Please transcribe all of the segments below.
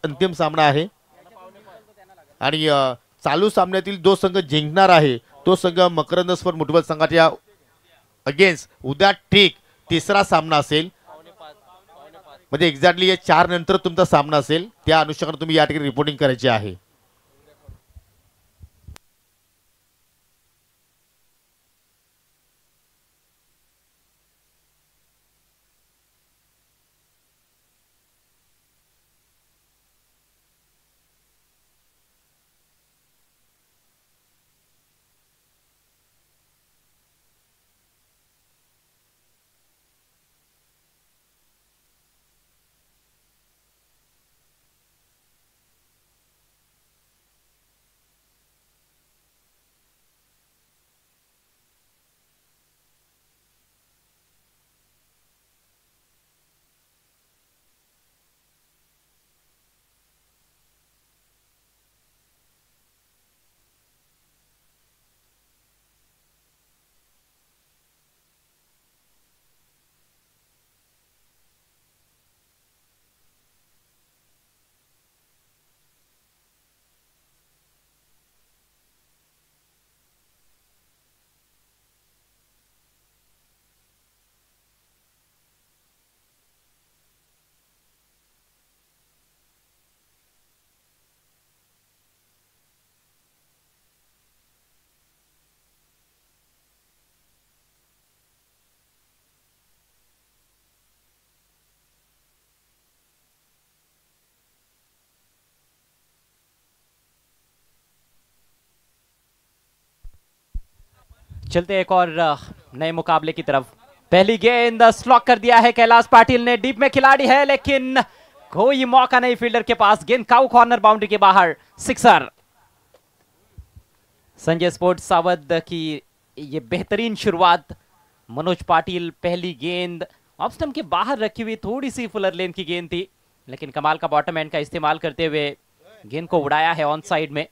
अंतिम सामना आहे आणि चालू सामन्यातील जो संघ जिंकणार आहे तो संघ मकरंद स्पर मुठवल संघाच्या अगेन्स्ट उद्या ठीक तिसरा सामना असेल, म्हणजे एक्झॅक्टली 4 नंतर तुमचा सामना असेल, त्या अनुषंगाने तुम्ही या ठिकाणी रिपोर्टिंग करायची आहे। चलते एक और नए मुकाबले की तरफ। पहली गेंद स्लॉक कर दिया है कैलाश पाटिल ने, डीप में खिलाड़ी है लेकिन कोई मौका नहीं फील्डर के पास। गेंद काउ कॉर्नर बाउंड्री के बाहर, सिक्सर। संजय स्पोर्ट्स सावध की ये बेहतरीन शुरुआत। मनोज पाटिल पहली गेंद ऑफ स्टंप के बाहर रखी हुई, थोड़ी सी फुलर लेन की गेंद थी लेकिन कमाल का बॉटम एंड का इस्तेमाल करते हुए गेंद को उड़ाया है ऑन साइड में।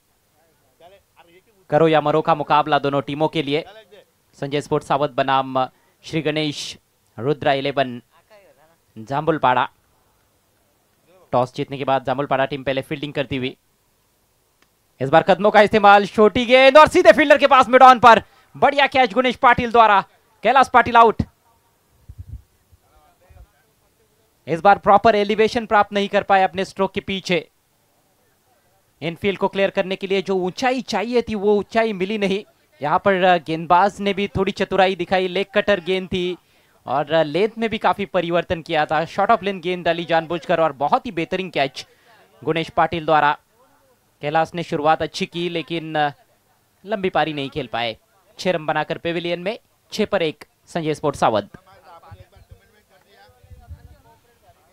करो या मरो का मुकाबला दोनों टीमों के लिए। संजय स्पोर्ट्स सावध बनाम श्री गणेश रुद्रा 11 जाम्बुलपाड़ा। टॉस जीतने के बाद जाम्बुलपाड़ा टीम पहले फील्डिंग करती हुई, इस बार कदमों का इस्तेमाल, छोटी गेंद और सीधे फील्डर के पास मिड ऑन पर। बढ़िया कैच गुणेश पाटिल द्वारा, कैलाश पाटिल आउट। इस बार प्रॉपर एलिवेशन प्राप्त नहीं कर पाए अपने स्ट्रोक के पीछे। इनफील्ड को क्लियर करने के लिए जो ऊंचाई चाहिए थी वो ऊंचाई मिली नहीं। यहाँ पर गेंदबाज ने भी थोड़ी चतुराई दिखाई, लेग कटर गेंद थी और लेंथ में भी काफी परिवर्तन किया था। शॉर्ट ऑफ लेन गेंद डाली जानबूझकर और बहुत ही बेहतरीन कैच गुणेश पाटिल द्वारा। कैलाश ने शुरुआत अच्छी की लेकिन लंबी पारी नहीं खेल पाए। 6 रन बनाकर पेविलियन में 6 पर 1 संजय स्पोर्ट्स सावध।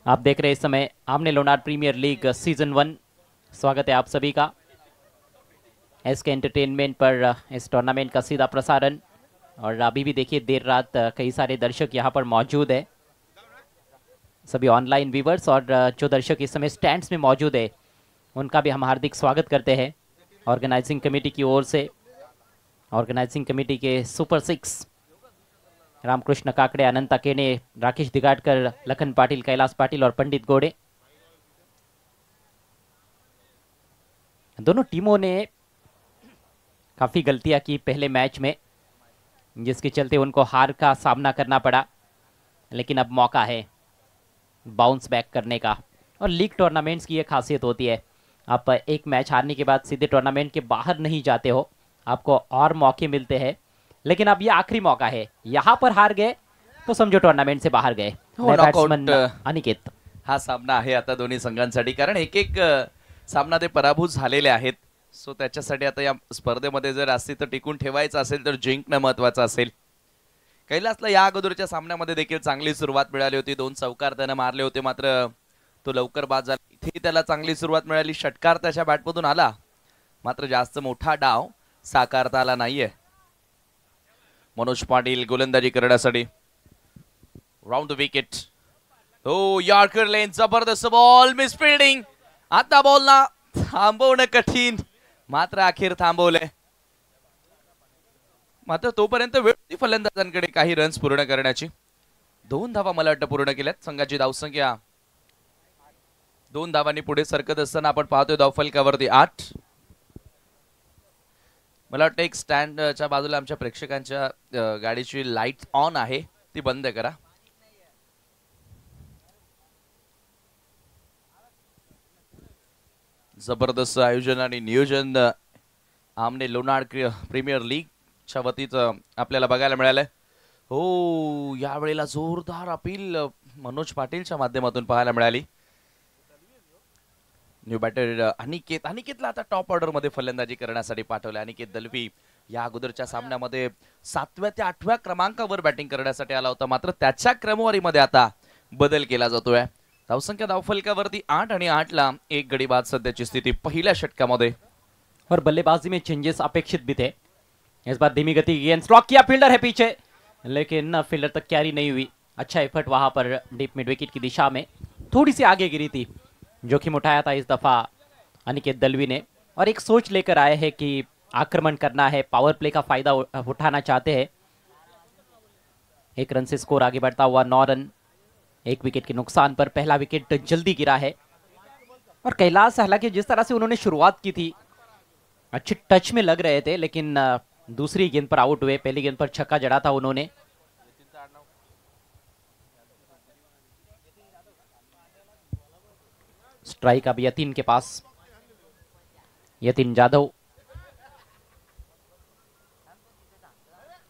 आप देख रहे इस समय आमने लोनार प्रीमियर लीग सीजन 1। स्वागत है आप सभी का एसके एंटरटेनमेंट पर इस टूर्नामेंट का सीधा प्रसारण। और अभी भी देखिए देर रात कई सारे दर्शक यहाँ पर मौजूद है, सभी ऑनलाइन व्यूवर्स और जो दर्शक इस समय स्टैंड्स में मौजूद है उनका भी हम हार्दिक स्वागत करते हैं ऑर्गेनाइजिंग कमेटी की ओर से। ऑर्गेनाइजिंग कमेटी के सुपर 6 रामकृष्ण काकड़े, अनंता केने, राकेश दिगाटकर, लखन पाटिल, कैलाश पाटिल और पंडित गोड़े। दोनों टीमों ने काफी गलतियां की पहले मैच में, जिसके चलते उनको हार का सामना करना पड़ा, लेकिन अब मौका है बाउंस बैक करने का। और लीग टूर्नामेंट्स की ये खासियत होती है, आप एक मैच हारने के बाद सीधे टूर्नामेंट के बाहर नहीं जाते हो, आपको और मौके मिलते हैं। लेकिन अब ये आखिरी मौका है, यहाँ पर हार गए तो समझो टूर्नामेंट से बाहर गए। अनिकेत, हा सामना आहे आता दोन्ही संघांसाठी, कारण एक एक सामना ते पराभूत झालेले आहेत। सो त्याच्यासाठी आता या स्पर्धेमध्ये जर अस्तित्व टिकून ठेवायचं असेल तर जिंकणं महत्त्वाचं असेल। कैलासला या अगोदरच्या सामन्यामध्ये देखील चांगली सुरुवात मिळाली होती, 2 चौकार त्याने मारले होते, मात्र तो लवकर बाद झाला। इथे त्याला चांगली सुरुवात मिळाली, षटकार त्याच्या बॅटमधून आला, मात्र जास्त मोठा डाव साकारता आला नाहीये। मनोज पाटील गोलंदाजी करण्यासाठी राउंड द विकेट। हो, यॉर्कर लेन, जबरदस्त बॉल, मिस फील्डिंग। आता बॉलला थांबवणं कठीण, मात्र अखेर थांबवले। मात्र तोपर्यंत वेळ होती फलंदाजांकडे काही रन्स पूर्ण करण्याची। 2 धावा मला वाटतं पूर्ण केल्यात। संघाची धावसंख्या 2 धावांनी पुढे सरकत असताना आपण पाहतोय धावफलकावरती 8. मला वाटतं एक स्टँडच्या बाजूला आमच्या प्रेक्षकांच्या गाडीची लाईट ऑन आहे, ती बंद करा. जबरदस्त आयोजन आणि नियोजन आमने लोणार प्रीमियर लीगच्या वतीचं आपल्याला बघायला मिळालंय. हो, यावेळेला जोरदार अपील मनोज पाटीलच्या माध्यमातून पाहायला मिळाली. न्यू बॅटर अनिकेतला आता टॉप ऑर्डर मध्ये फलंदाजी करण्यासाठी पाठवले. अनिकेत दलवी या अगोदरच्या सामन्यामध्ये 7व्या ते 8व्या क्रमांकावर बॅटिंग करण्यासाठी आला होता, मात्र त्याच्या क्रमवारीमध्ये आता बदल केला जातोय. धावसंख्या धावफलकावरती 8 आणि 8 ला 1 गडी बाद सध्याची स्थिती पहिल्या षटकामध्ये. और बल्लेबाजी में चेंजेस अपेक्षित भी थे. इस बार धीमी गति की गेंद स्लॉक किया, फील्डर है पीछे, लेकिन फील्डर तक कैरी नहीं हुई. अच्छा एफर्ट वहां पर डीप मिड विकेट की दिशा में, थोड़ी सी आगे गिरी थी. जोखिम उठाया था इस दफा अनिकेत दलवी ने, और एक सोच लेकर आए हैं कि आक्रमण करना है, पावर प्ले का फायदा उठाना चाहते हैं. 1 रन से स्कोर आगे बढ़ता हुआ 9 रन, 1 विकेट के नुकसान पर पहला विकेट जल्दी गिरा है. और कैलाश हालांकि जिस तरह से उन्होंने शुरुआत की थी अच्छे टच में लग रहे थे, लेकिन दूसरी गेंद पर आउट हुए. पहली गेंद पर छक्का जड़ा था उन्होंने. स्ट्राइक अब यतीन के पास, यतीन जाधव.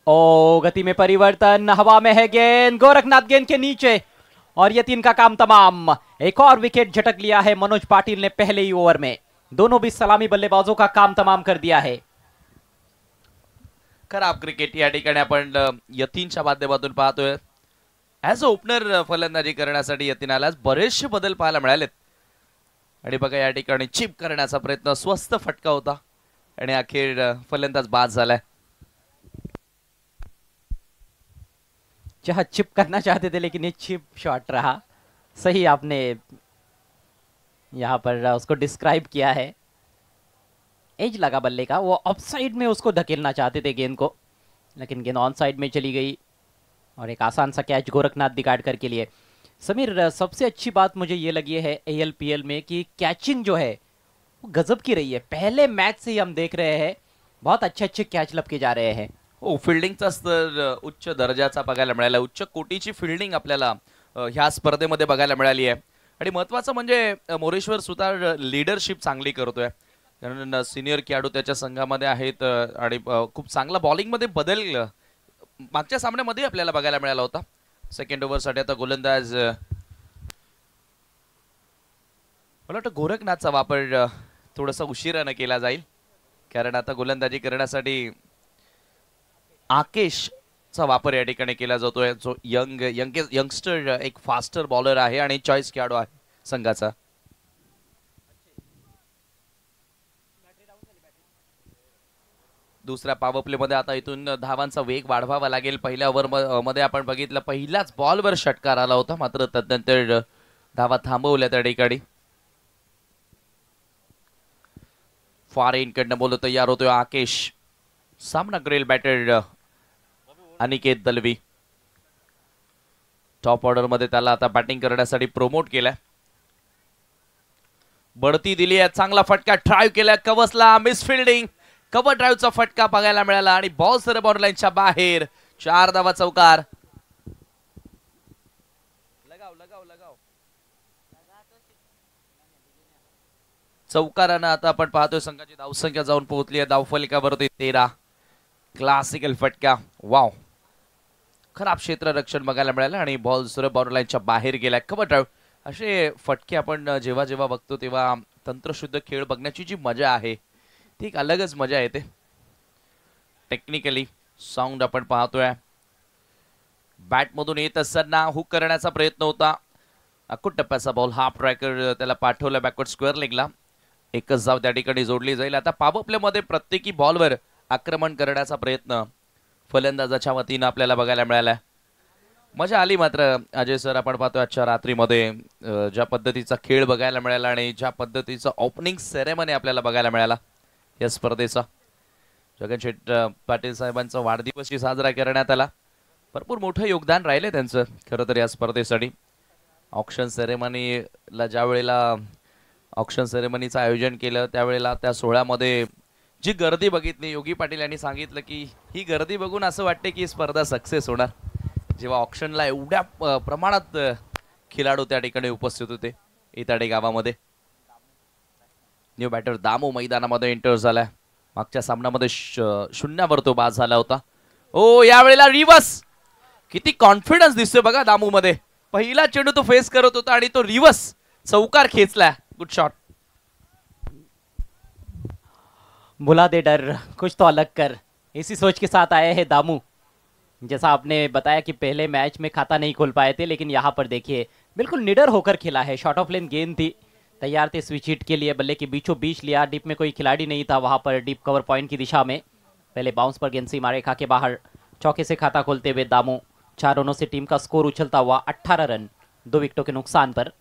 ओ गति में परिवर्तन, हवा में है गेंद, गोरखनाथ गेंद के नीचे और यतीन का काम तमाम. एक और विकेट झटक लिया है मनोज पाटिल ने पहले ही ओवर में. दोनों भी सलामी बल्लेबाजों का काम तमाम कर दिया है. खराब क्रिकेट या ठिकाणी आपण यतीनच्या माध्यमातून पाहतोय. ऍज अ ओपनर फलंदाजी करण्यासाठी यतीनाला बरेचसे बदल पाहायला मिळालेत. आणि बघा या ठिकाणी चिप करण्याचा प्रयत्न, स्वस्त फटका होता आणि अखेर फलंदाज बाद झालाय. जहां चिप करना चाहते थे लेकिन ये चिप शॉट रहा. सही आपने यहां पर उसको डिस्क्राइब किया है. एज लगा बल्ले का, वो ऑफ साइड में उसको धकेलना चाहते थे गेंद को, लेकिन गेंद ऑन साइड में चली गई और एक आसान सा कैच गोरखनाथ दिगाड़कर के लिए. समीर, सबसे अच्छी बात मुझे ये लगी है ALPL में कि कैचिंग जो है वो गजब की रही है. पहले मैच से ही हम देख रहे हैं बहुत अच्छे अच्छे कैच लपके जा रहे हैं. हो, फिल्डिंगचा स्तर उच्च दर्जाचा बघायला मिळाला. उच्च कोटीची फिल्डिंग आपल्याला ह्या स्पर्धेमध्ये बघायला मिळाली आहे. आणि महत्त्वाचं म्हणजे मोरेश्वर सुतार लीडरशिप चांगली करतोय, कारण सिनियर खेळाडू त्याच्या संघामध्ये आहेत आणि खूप चांगला बॉलिंगमध्ये बदल मागच्या सामन्यामध्ये आपल्याला बघायला मिळाला होता. सेकंड ओव्हरसाठी आता गोलंदाज मला वाटतं गोरखनाथचा वापर थोडासा उशिरानं केला जाईल, कारण आता गोलंदाजी करण्यासाठी आकेशचा वापर या ठिकाणी केला जातोय, जो यंगस्टर एक फास्टर बॉलर आहे आणि चॉईस खेळाडू आहे संघाचा. दुसऱ्या पॉवर प्ले मध्ये आता इथून धावांचा वेग वाढवावा लागेल. पहिल्या ओव्हर मध्ये आपण बघितलं पहिल्याच बॉलवर षटकार आला होता, मात्र तदनंतर धावा थांबवल्या त्या ठिकाणी. फॉरेन कडनं बॉल तयार होतोय आकेश. सामना करेल batter Aniket Dalvi. Top order मध्ये त्याला आता बॅटिंग करण्यासाठी प्रमोट केलाय. बढती दिली आहे, चांगला फटका ड्राईव्ह केला, कवसला मिस फिल्डिंग, कव्हर ड्राईव्हचा फटका बघायला मिळाला आणि बॉल सर बॉर्डर लाईनच्या बाहेर. 4 धावा चौकार. चौकारानं आता आपण पाहतोय संघाची धावसंख्या जाऊन पोहोचली आहे धावफलकावरती 13. क्लासिकल फटका, वाव. खराब क्षेत्ररक्षण बघायला मिळालं आणि बॉल सर बॉर्डर लाईनच्या बाहेर गेला. कव्हर ड्राईव्ह असे फटके आपण जेव्हा जेव्हा बघतो तेव्हा तंत्रशुद्ध खेळ बघण्याची जी मजा आहे ती एक अलगच मजा येते. टेक्निकली साऊंड आपण पाहतोय. बॅट मधून येत असताना हुक करण्याचा प्रयत्न होता. अकुट टप्प्याचा बॉल, हाफ ट्रॅकर त्याला पाठवला बॅकवर्ड स्क्वेअर लेगला. एकच धाव त्या ठिकाणी जोडली जाईल. आता पॉवर प्ले मध्ये प्रत्येकी बॉलवर आक्रमण करण्याचा प्रयत्न फलंदाजाच्या वतीनं आपल्याला बघायला मिळाला. मजा आली. मात्र अजय सर, आपण पाहतोय आजच्या रात्रीमध्ये ज्या पद्धतीचा खेळ बघायला मिळाला आणि ज्या पद्धतीचा ओपनिंग सेरेमनी आपल्याला बघायला मिळाला या स्पर्धेचा. जगनशेठ पाटील साहेबांचा वाढदिवसही साजरा करण्यात आला. भरपूर मोठं योगदान राहिले त्यांचं खरं तर या स्पर्धेसाठी. ऑक्शन सेरेमनीला ज्या वेळेला ऑक्शन सेरेमनीचं आयोजन केलं त्यावेळेला त्या सोहळ्यामध्ये जी गर्दी बघितली, योगी पाटील यांनी सांगितलं की ही गर्दी बघून असं वाटते की स्पर्धा सक्सेस होणार. जेव्हा ऑक्शनला एवढ्या प्रमाणात खेळाडू त्या ठिकाणी उपस्थित होते इताडे गावामध्ये. न्यू बॅटर दामू मैदानामध्ये एंटर झालाय. मागच्या सामन्यामध्ये शून्यावर तो बाद झाला होता. ओ यावेळेला रिवर्स, किती कॉन्फिडन्स दिसतोय बघा दामू मध्ये. पहिला चेंडू तो फेस करत होता आणि तो रिवर्स चौकार खेचला. Good shot. बुला दे डर कुछ तो अलग कर, इसी सोच के साथ आए हैं दामू. जैसा आपने बताया कि पहले मैच में खाता नहीं खोल पाए थे, लेकिन यहाँ पर देखिए बिल्कुल निडर होकर खेला है. शॉर्ट ऑफ लेन गेंद थी, तैयार थे स्विच हिट के लिए, बल्ले के बीचों बीच लिया. डीप में कोई खिलाड़ी नहीं था वहां पर डीप कवर पॉइंट की दिशा में. पहले बाउंस पर गेंद सीमा रेखा के बाहर. चौके से खाता खोलते हुए दामू. 4 रनों से टीम का स्कोर उछलता हुआ 18 रन 2 विकेटों के नुकसान पर.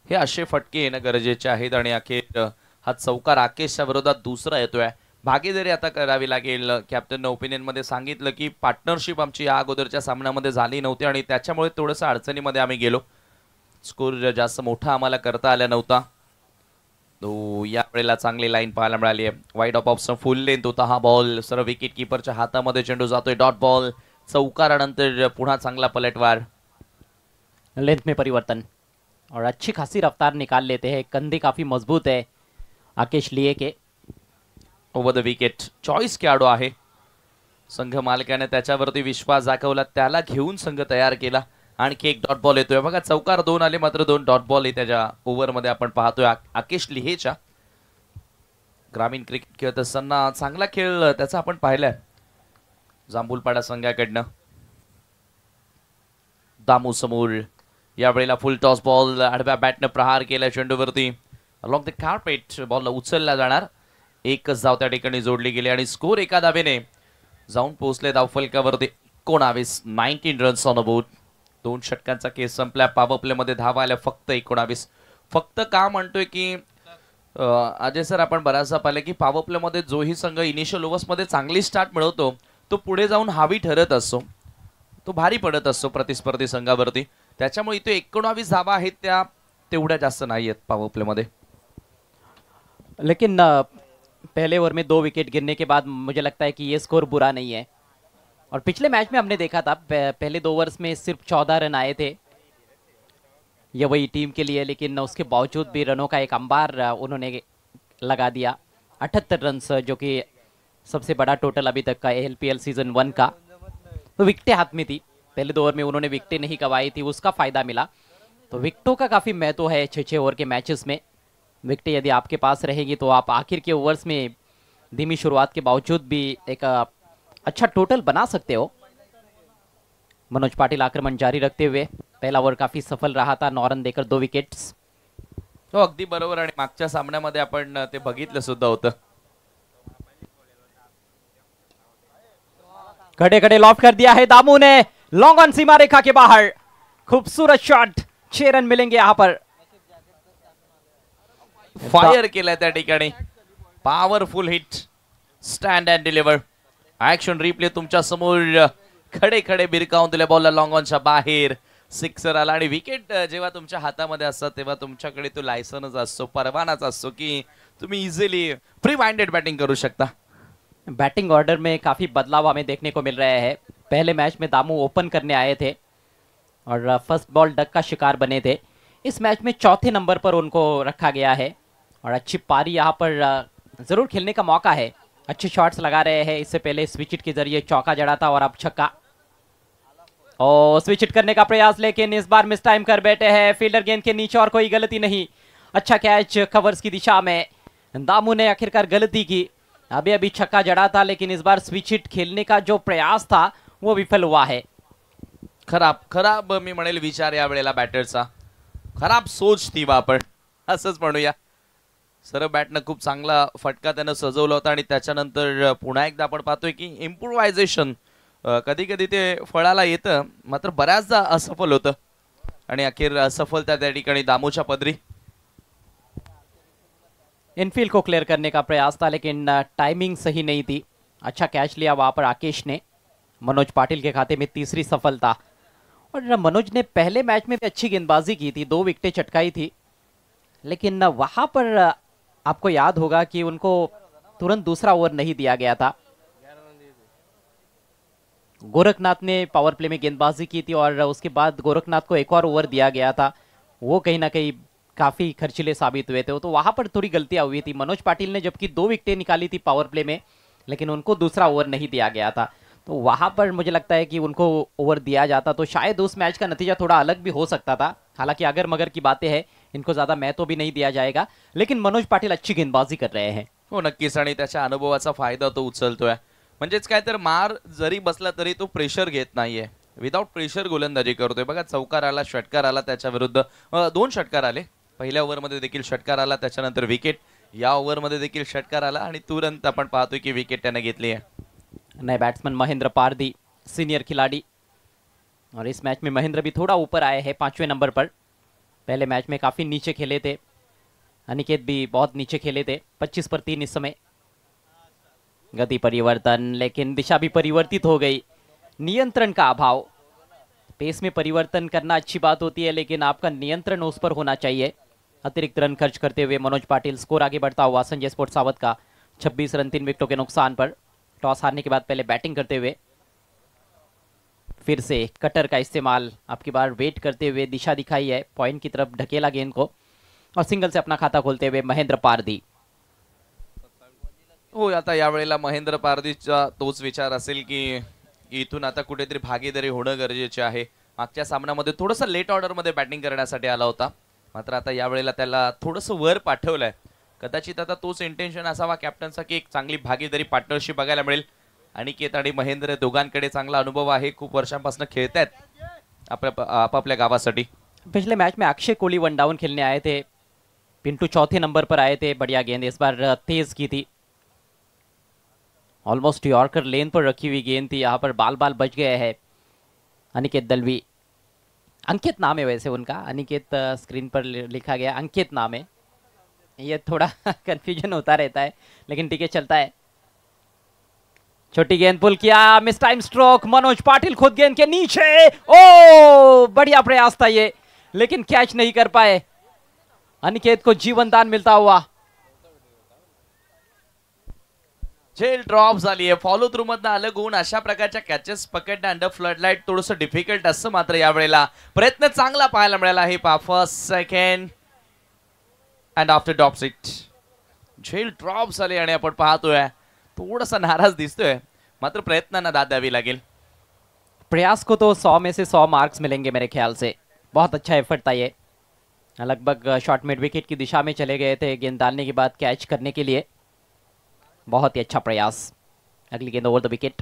हे असे फटके येणं गरजेचे आहेत आणि अखेर हा चौकार राकेशच्या विरोधात दुसरा येतोय. भागीदारी आता करावी लागेल. कॅप्टन ओपिनियन मध्ये सांगितलं की पार्टनरशिप आमची या अगोदरच्या सामन्यामध्ये झाली नव्हती आणि त्याच्यामुळे थोडंसं अडचणीमध्ये आम्ही गेलो. स्कोर जास्त मोठा आम्हाला करता आला नव्हता. तो यावेळेला चांगली लाईन पाहायला मिळाली आहे. Wide of option full length होता हा बॉल. सर्व विकेट किपरच्या हातामध्ये चेंडू जातोय. Dot ball. चौकारानंतर पुन्हा चांगला पलटवार. लेंथ में परिवर्तन और अच्छी खासी रफ्तार निकाल लेते हैं. कंधे काफी मजबूत है आकेश लिए के. ओव्हर द विकेट चॉईस खेळाडू आहे. संघ मालकाने त्याच्यावरती विश्वास दाखवला, त्याला घेऊन संघ तयार केला. आणखी एक डॉट बॉल येतोय बघा. चौकार 2 आले, मात्र 2 डॉट बॉल त्याच्या ओव्हर मध्ये आपण पाहतोय. आकेश लिहेच्या ग्रामीण क्रिकेट खेळत असताना चांगला खेळ त्याचा आपण पाहिलाय जांभूलपाडा संघाकडनं. दामू समोर यावेळेला फुल टॉस बॉल. आडव्या बॅटने प्रहार केला चेंडूवरती. अलॉंग द कार्पेट बॉल उचलला जाणार. एकच धाव त्या ठिकाणी जोडली गेली आणि स्कोर एका धावेने जाऊन पोहोचले धावफलकावरती. 19 19 रन्स ऑन द बोर्ड. 2 षटकांचा केस संपला. पॉवर प्ले मध्ये धावा आल्या फक्त 19. फक्त का म्हणतोय की अजय सर आपण बऱ्याचदा पाहिलं की पॉवर प्ले मध्ये जोही संघ इनिशियल ओव्हर्स मध्ये चांगली स्टार्ट मिळवतो तो पुढे जाऊन हावी ठरत असतो, तो भारी पडत असतो प्रतिस्पर्धी संघावरती. त्याच्यामुळे इथे 19 धावा आहेत, त्या तेवढ्या जास्त नाही आहेत पॉवर प्ले मध्ये. लेकिन पहले ओवर में 2 विकेट गिरने के बाद मुझे लगता है कि ये स्कोर बुरा नहीं है. और पिछले मैच में हमने देखा था पहले 2 ओवर्स में सिर्फ 14 रन आए थे ये वही टीम के लिए, लेकिन उसके बावजूद भी रनों का एक अंबार उन्होंने लगा दिया. 78 रन जो कि सबसे बड़ा टोटल अभी तक का ALPL सीजन 1 का. तो विकेटें हाथ में थी. पहले 2 ओवर में उन्होंने विकेटें नहीं गंवाई थी, उसका फायदा मिला. तो विकेटों का काफी महत्व है 6-6 ओवर के मैचेस में. विकेटें यदि आपके पास रहेगी तो आप आखिर के ओवर्स में धीमी शुरुआत के बावजूद भी एक अच्छा टोटल बना सकते हो. मनोज पाटिल आक्रमण जारी रखते हुए. पहला ओवर काफी सफल रहा था, 9 रन देकर 2 विकेट्स. हो अगदी बरोबर. आणि मागच्या सामन्यामध्ये आपण ते बघितलं सुद्धा होतं. खड़े खड़े लॉफ्ट कर दिया है दामू ने. लॉन्ग ऑन सीमा रेखा के बाहर. खूबसूरत शॉट. 6 रन मिलेंगे यहां पर. फायर केलाय त्या ठिकाणी. Powerful hit. Stand and deliver. Action replay तुमच्या समोर. खडे खडे बिरकावून दिले बॉलला लॉंग ऑनच्या बाहेर. सिक्सर आला. आणि विकेट जेव्हा तुमच्या हातामध्ये असतात तेव्हा तुमच्याकडे तो लायसन्स असतो, परवानाच असतो की तुम्ही इझिली फ्री माइंडेड बॅटिंग करू शकता. बैटिंग ऑर्डर में काफी बदलाव हमें देखने को मिल रहे हैं. पहले मैच में दामू ओपन करने आए थे और फर्स्ट बॉल डक का शिकार बने थे. इस मैच में चौथे नंबर पर उनको रखा गया है और अच्छी पारी यहाँ पर जरूर खेलने का मौका है. अच्छे शॉट्स लगा रहे हैं. इससे पहले स्विच हिट के जरिए चौका जड़ा था और अब छक्का. और स्विच हिट करने का प्रयास, लेकिन इस बार मिस टाइम कर बैठे हैं. फील्डर गेंद के नीचे और कोई गलती नहीं. अच्छा कैच कवर्स की दिशा में. दामू ने आखिरकार गलती की. अभी अभी छक्का जड़ा था, लेकिन इस बार स्विच हिट खेलने का जो प्रयास था वो विफल हुआ है. खराब खराब मी म्हणेल विचार या वेळेला बॅटरचा. खराब सोच ती आपण असंच म्हणूया. सरळ बॅटनं खूप चांगला फटका त्यानं सजवला होता आणि त्याच्यानंतर पुन्हा एकदा आपण पाहतोय की इम्प्रोव्हायझेशन कधी कधी ते फळाला येतं, मात्र बऱ्याचदा असफल होतं आणि अखेर असफलता त्या ठिकाणी दामूच्या पदरी. इनफील्ड को क्लियर करने का प्रयास था, लेकिन टाइमिंग सही नहीं थी. अच्छा कैच लिया वहां पर आकेश ने. मनोज पाटिल के खाते में तीसरी सफलता. और मनोज ने पहले मैच में भी अच्छी गेंदबाजी की थी, 2 विकेटें चटकाई थी. लेकिन वहां पर आपको याद होगा कि उनको तुरंत दूसरा ओवर नहीं दिया गया था। गोरखनाथ ने पावर प्ले में गेंदबाजी की थी और उसके बाद गोरखनाथ को एक और ओवर दिया गया था, वो कहीं ना कहीं काफी खर्चीले साबित हुए थे, तो वहां पर थोड़ी गलतियां हुई थी। मनोज पाटिल ने जबकि 2 विकेटें निकाली थी पावर प्ले में, लेकिन उनको दूसरा ओवर नहीं दिया गया था, तो वहां पर मुझे लगता है कि उनको ओवर दिया जाता तो शायद उस मैच का नतीजा थोड़ा अलग भी हो सकता था। हालांकि अगर मगर की बातें हैं, इनको ज्यादा महत्व भी नहीं दिया जाएगा, लेकिन मनोज पाटिल अच्छी गेंदबाजी कर रहे हैं। हो नक्कीच, आणि त्याच्या अनुभवाचा फायदा तो उचलतोय. म्हणजेच काय तर मार जरी बसला तरी तो प्रेशर घेत नाहीये, विदाउट प्रेशर गोलंदाजी करतोय. बघा चौकार आला, षटकार आला, त्याच्या विरुद्ध 2 षटकार आले. पहिल्या ओव्हरमध्ये देखील षटकार आला, त्याच्यानंतर विकेट. या ओव्हरमध्ये देखील षटकार आला आणि तुरंत आपण पाहतोय की विकेट त्याने घेतली आहे. नए बैट्समैन महेंद्र पारदी, सीनियर खिलाड़ी, और इस मैच में महेंद्र भी थोड़ा ऊपर आए हैं 5वें नंबर पर। पहले मैच में काफी नीचे खेले थे, अनिकेत भी बहुत नीचे खेले थे, 25 पर 3 इस समय। गति परिवर्तन, लेकिन दिशा भी परिवर्तित हो गई, नियंत्रण का अभाव। पेस में परिवर्तन करना अच्छी बात होती है, लेकिन आपका नियंत्रण उस पर होना चाहिए। अतिरिक्त रन खर्च करते हुए मनोज पाटिल, स्कोर आगे बढ़ता हुआ संजय स्पोर्ट्स सावत का 26 रन 3 विकेटों के नुकसान पर। टॉस हारने के बाद पहले बैटिंग करते हुए फिर से कटर का इस्तेमाल, आपकी बार वेट करते हुए दिशा दिखाई है, पॉइंट की तरफ ढकेला गेंद को और सिंगल से अपना खाता खोलते हुए महेंद्र पारदी। हो, आता यावेळेला महेंद्र पारदीचा तोच विचार असेल की इथून आता कुठेतरी भागीदारी होणं गरजेचे आहे. मागच्या सामन्यामध्ये थोडंसं लेट ऑर्डरमध्ये बॅटिंग करण्यासाठी आला होता, मात्र आता यावेळेला त्याला थोडंसं वर पाठवलंय. कदाचित आता तोच इंटेन्शन असावा कॅप्टनचा की एक चांगली भागीदारी पार्टनरशिप बघायला मिळेल. अनिकेत आणि महेंद्र दोघांकडे चांगला अनुभव आहे, खूप वर्षांपासून खेळतायत आपापल्या गावासाठी. पिछले मैच में अक्षय कोहली वन डाउन खेलने आए थे, पिंटू चौथे नंबर पर आए थे, बढ़िया गेंद इस बार तेज की थी, ऑलमोस्ट यॉर्कर लेन पर रखी हुई गेंद थी, यहाँ पर बाल बाल बच गए हैं। अनिकेत दलवी, अंकित नाम है वैसे उनका, अनिकेत स्क्रीन पर लिखा गया, अंकित नाम है, ये थोड़ा कंफ्यूजन होता रहता है, लेकिन ठीक है, चलता है। छोटी गेंद पुल किया, mistime stroke, Manoj Patil खुद गेंद के नीचे, ओ बढ़िया प्रयास था ये, लेकिन कैच नहीं कर पाए। अनिकेत को जीवन दान मिलता हुआ। झेल ड्रॉप झाली आहे, फॉलो थ्रू मधनं अलग होऊन अशा प्रकारच्या कॅचेस पकडणं अंडर फ्लड लाईट थोडंसं डिफिकल्ट असतं, मात्र यावेळेला प्रयत्न चांगला पाहायला मिळाला आहे. First second and after drop seat झेल ड्रॉप झाले आणि आपण पाहतोय थोडासा नाराज दिसतोय, मात्र प्रयत्नांना दाद द्यावी लागेल. प्रयास को तो 100 में से 100 मार्क्स मिलेंगे मेरे ख्याल से, बहुत अच्छा एफर्ट था ये। लगभग शॉर्ट मिड विकेट की दिशा में चले गए थे गेंद डालने के बाद कैच करने के लिए, बहुत ही अच्छा प्रयास। अगली गेंद ओवर द विकेट,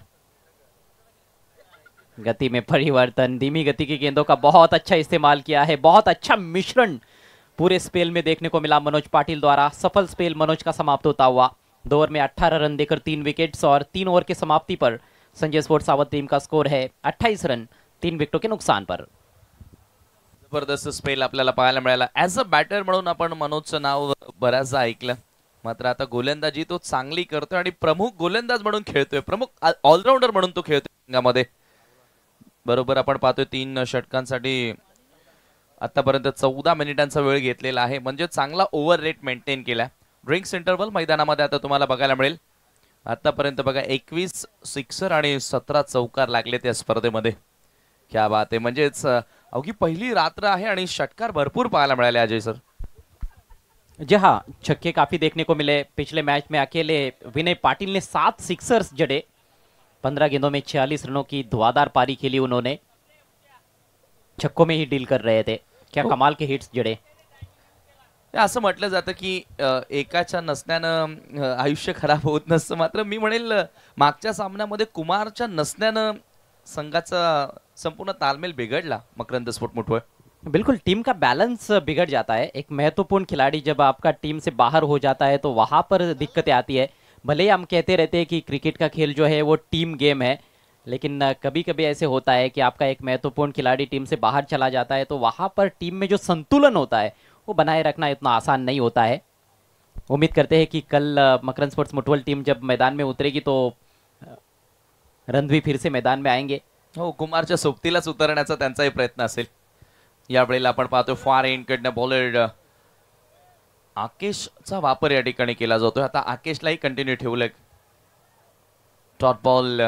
गति में परिवर्तन, धीमी गति की गेंदों का बहुत अच्छा इस्तेमाल किया है, बहुत अच्छा मिश्रण पूरे स्पेल में देखने को मिला मनोज पाटिल द्वारा। सफल स्पेल मनोज का समाप्त होता हुआ, 2 ओवर में 18 रन देकर 3 विकेट्स, और 3 ओवर की समाप्ति पर संजय स्पोर्ट्स सावत टीम का स्कोर है 28 रन 3 विकेटों के नुकसान पर। जबरदस्त स्पेल आपल्याला पाहायला मिळाला. ॲज अ बॅटर म्हणून आपण मनोजचं नाव बऱ्याचदा ऐकलं, मात्र आता गोलंदाजी तो चांगली करतोय आणि प्रमुख गोलंदाज म्हणून खेळतोय, प्रमुख ऑलराऊंडर म्हणून तो खेळतोय संघामध्ये. बरोबर आपण पाहतोय 3 षटकांसाठी आतापर्यंत 14 मिनिटांचा वेळ घेतलेला आहे, म्हणजे चांगला ओव्हर रेट मेंटेन केलाय. ड्रिंक्स इंटरव्हल मैदानामध्ये आता तुम्हाला बघायला मिळेल. आतापर्यंत बघा 21 सिक्सर आणि 17 चौकार लागले त्या स्पर्धेमध्ये. क्या बात आहे, म्हणजेच अवघी पहिली रात्र आहे आणि षटकार भरपूर पाहायला मिळाले अजय सर. जी हाँ, छक्के काफी देखने को मिले। पिछले मैच में अकेले विनय पाटिल ने 7 सिक्सर्स जड़े, 15 गेंदों में 46 रनों की धुआंधार पारी खेली उन्होंने, छक्कों में ही डील कर रहे थे। क्या कमाल के हिट्स जड़े। असं म्हटलं जातं की एकाच्या नसण्यानं आयुष्य खराब होत नसतं, मात्र मी म्हणेल मागच्या सामन्यामध्ये कुमारच्या नसण्यानं संघाचा संपूर्ण तालमेल बिघडला मकरंद स्फोट मुठवळ. बिल्कुल, टीम का बैलेंस बिगड़ जाता है। एक महत्वपूर्ण खिलाड़ी जब आपका टीम से बाहर हो जाता है तो वहां पर दिक्कतें आती है। भले ही हम कहते रहते हैं कि क्रिकेट का खेल जो है वो टीम गेम है, लेकिन कभी कभी ऐसे होता है कि आपका एक महत्वपूर्ण खिलाड़ी टीम से बाहर चला जाता है, तो वहां पर टीम में जो संतुलन होता है वो बनाए रखना इतना आसान नहीं होता है। उम्मीद करते हैं कि कल मकरंद स्पोर्ट्स मुठवल टीम जब मैदान में उतरेगी तो रणधवी फिर से मैदान में आएंगे। हो, कुमारच्या सोबतीलाच उतरण्याचा त्यांचाही प्रयत्न असेल. यावेळेला आपण पाहतो फार एंड कडनं बॉलर आकेशचा वापर या ठिकाणी केला जातोय. आता आकेशलाही कंटिन्यू ठेवलंय. डॉट बॉल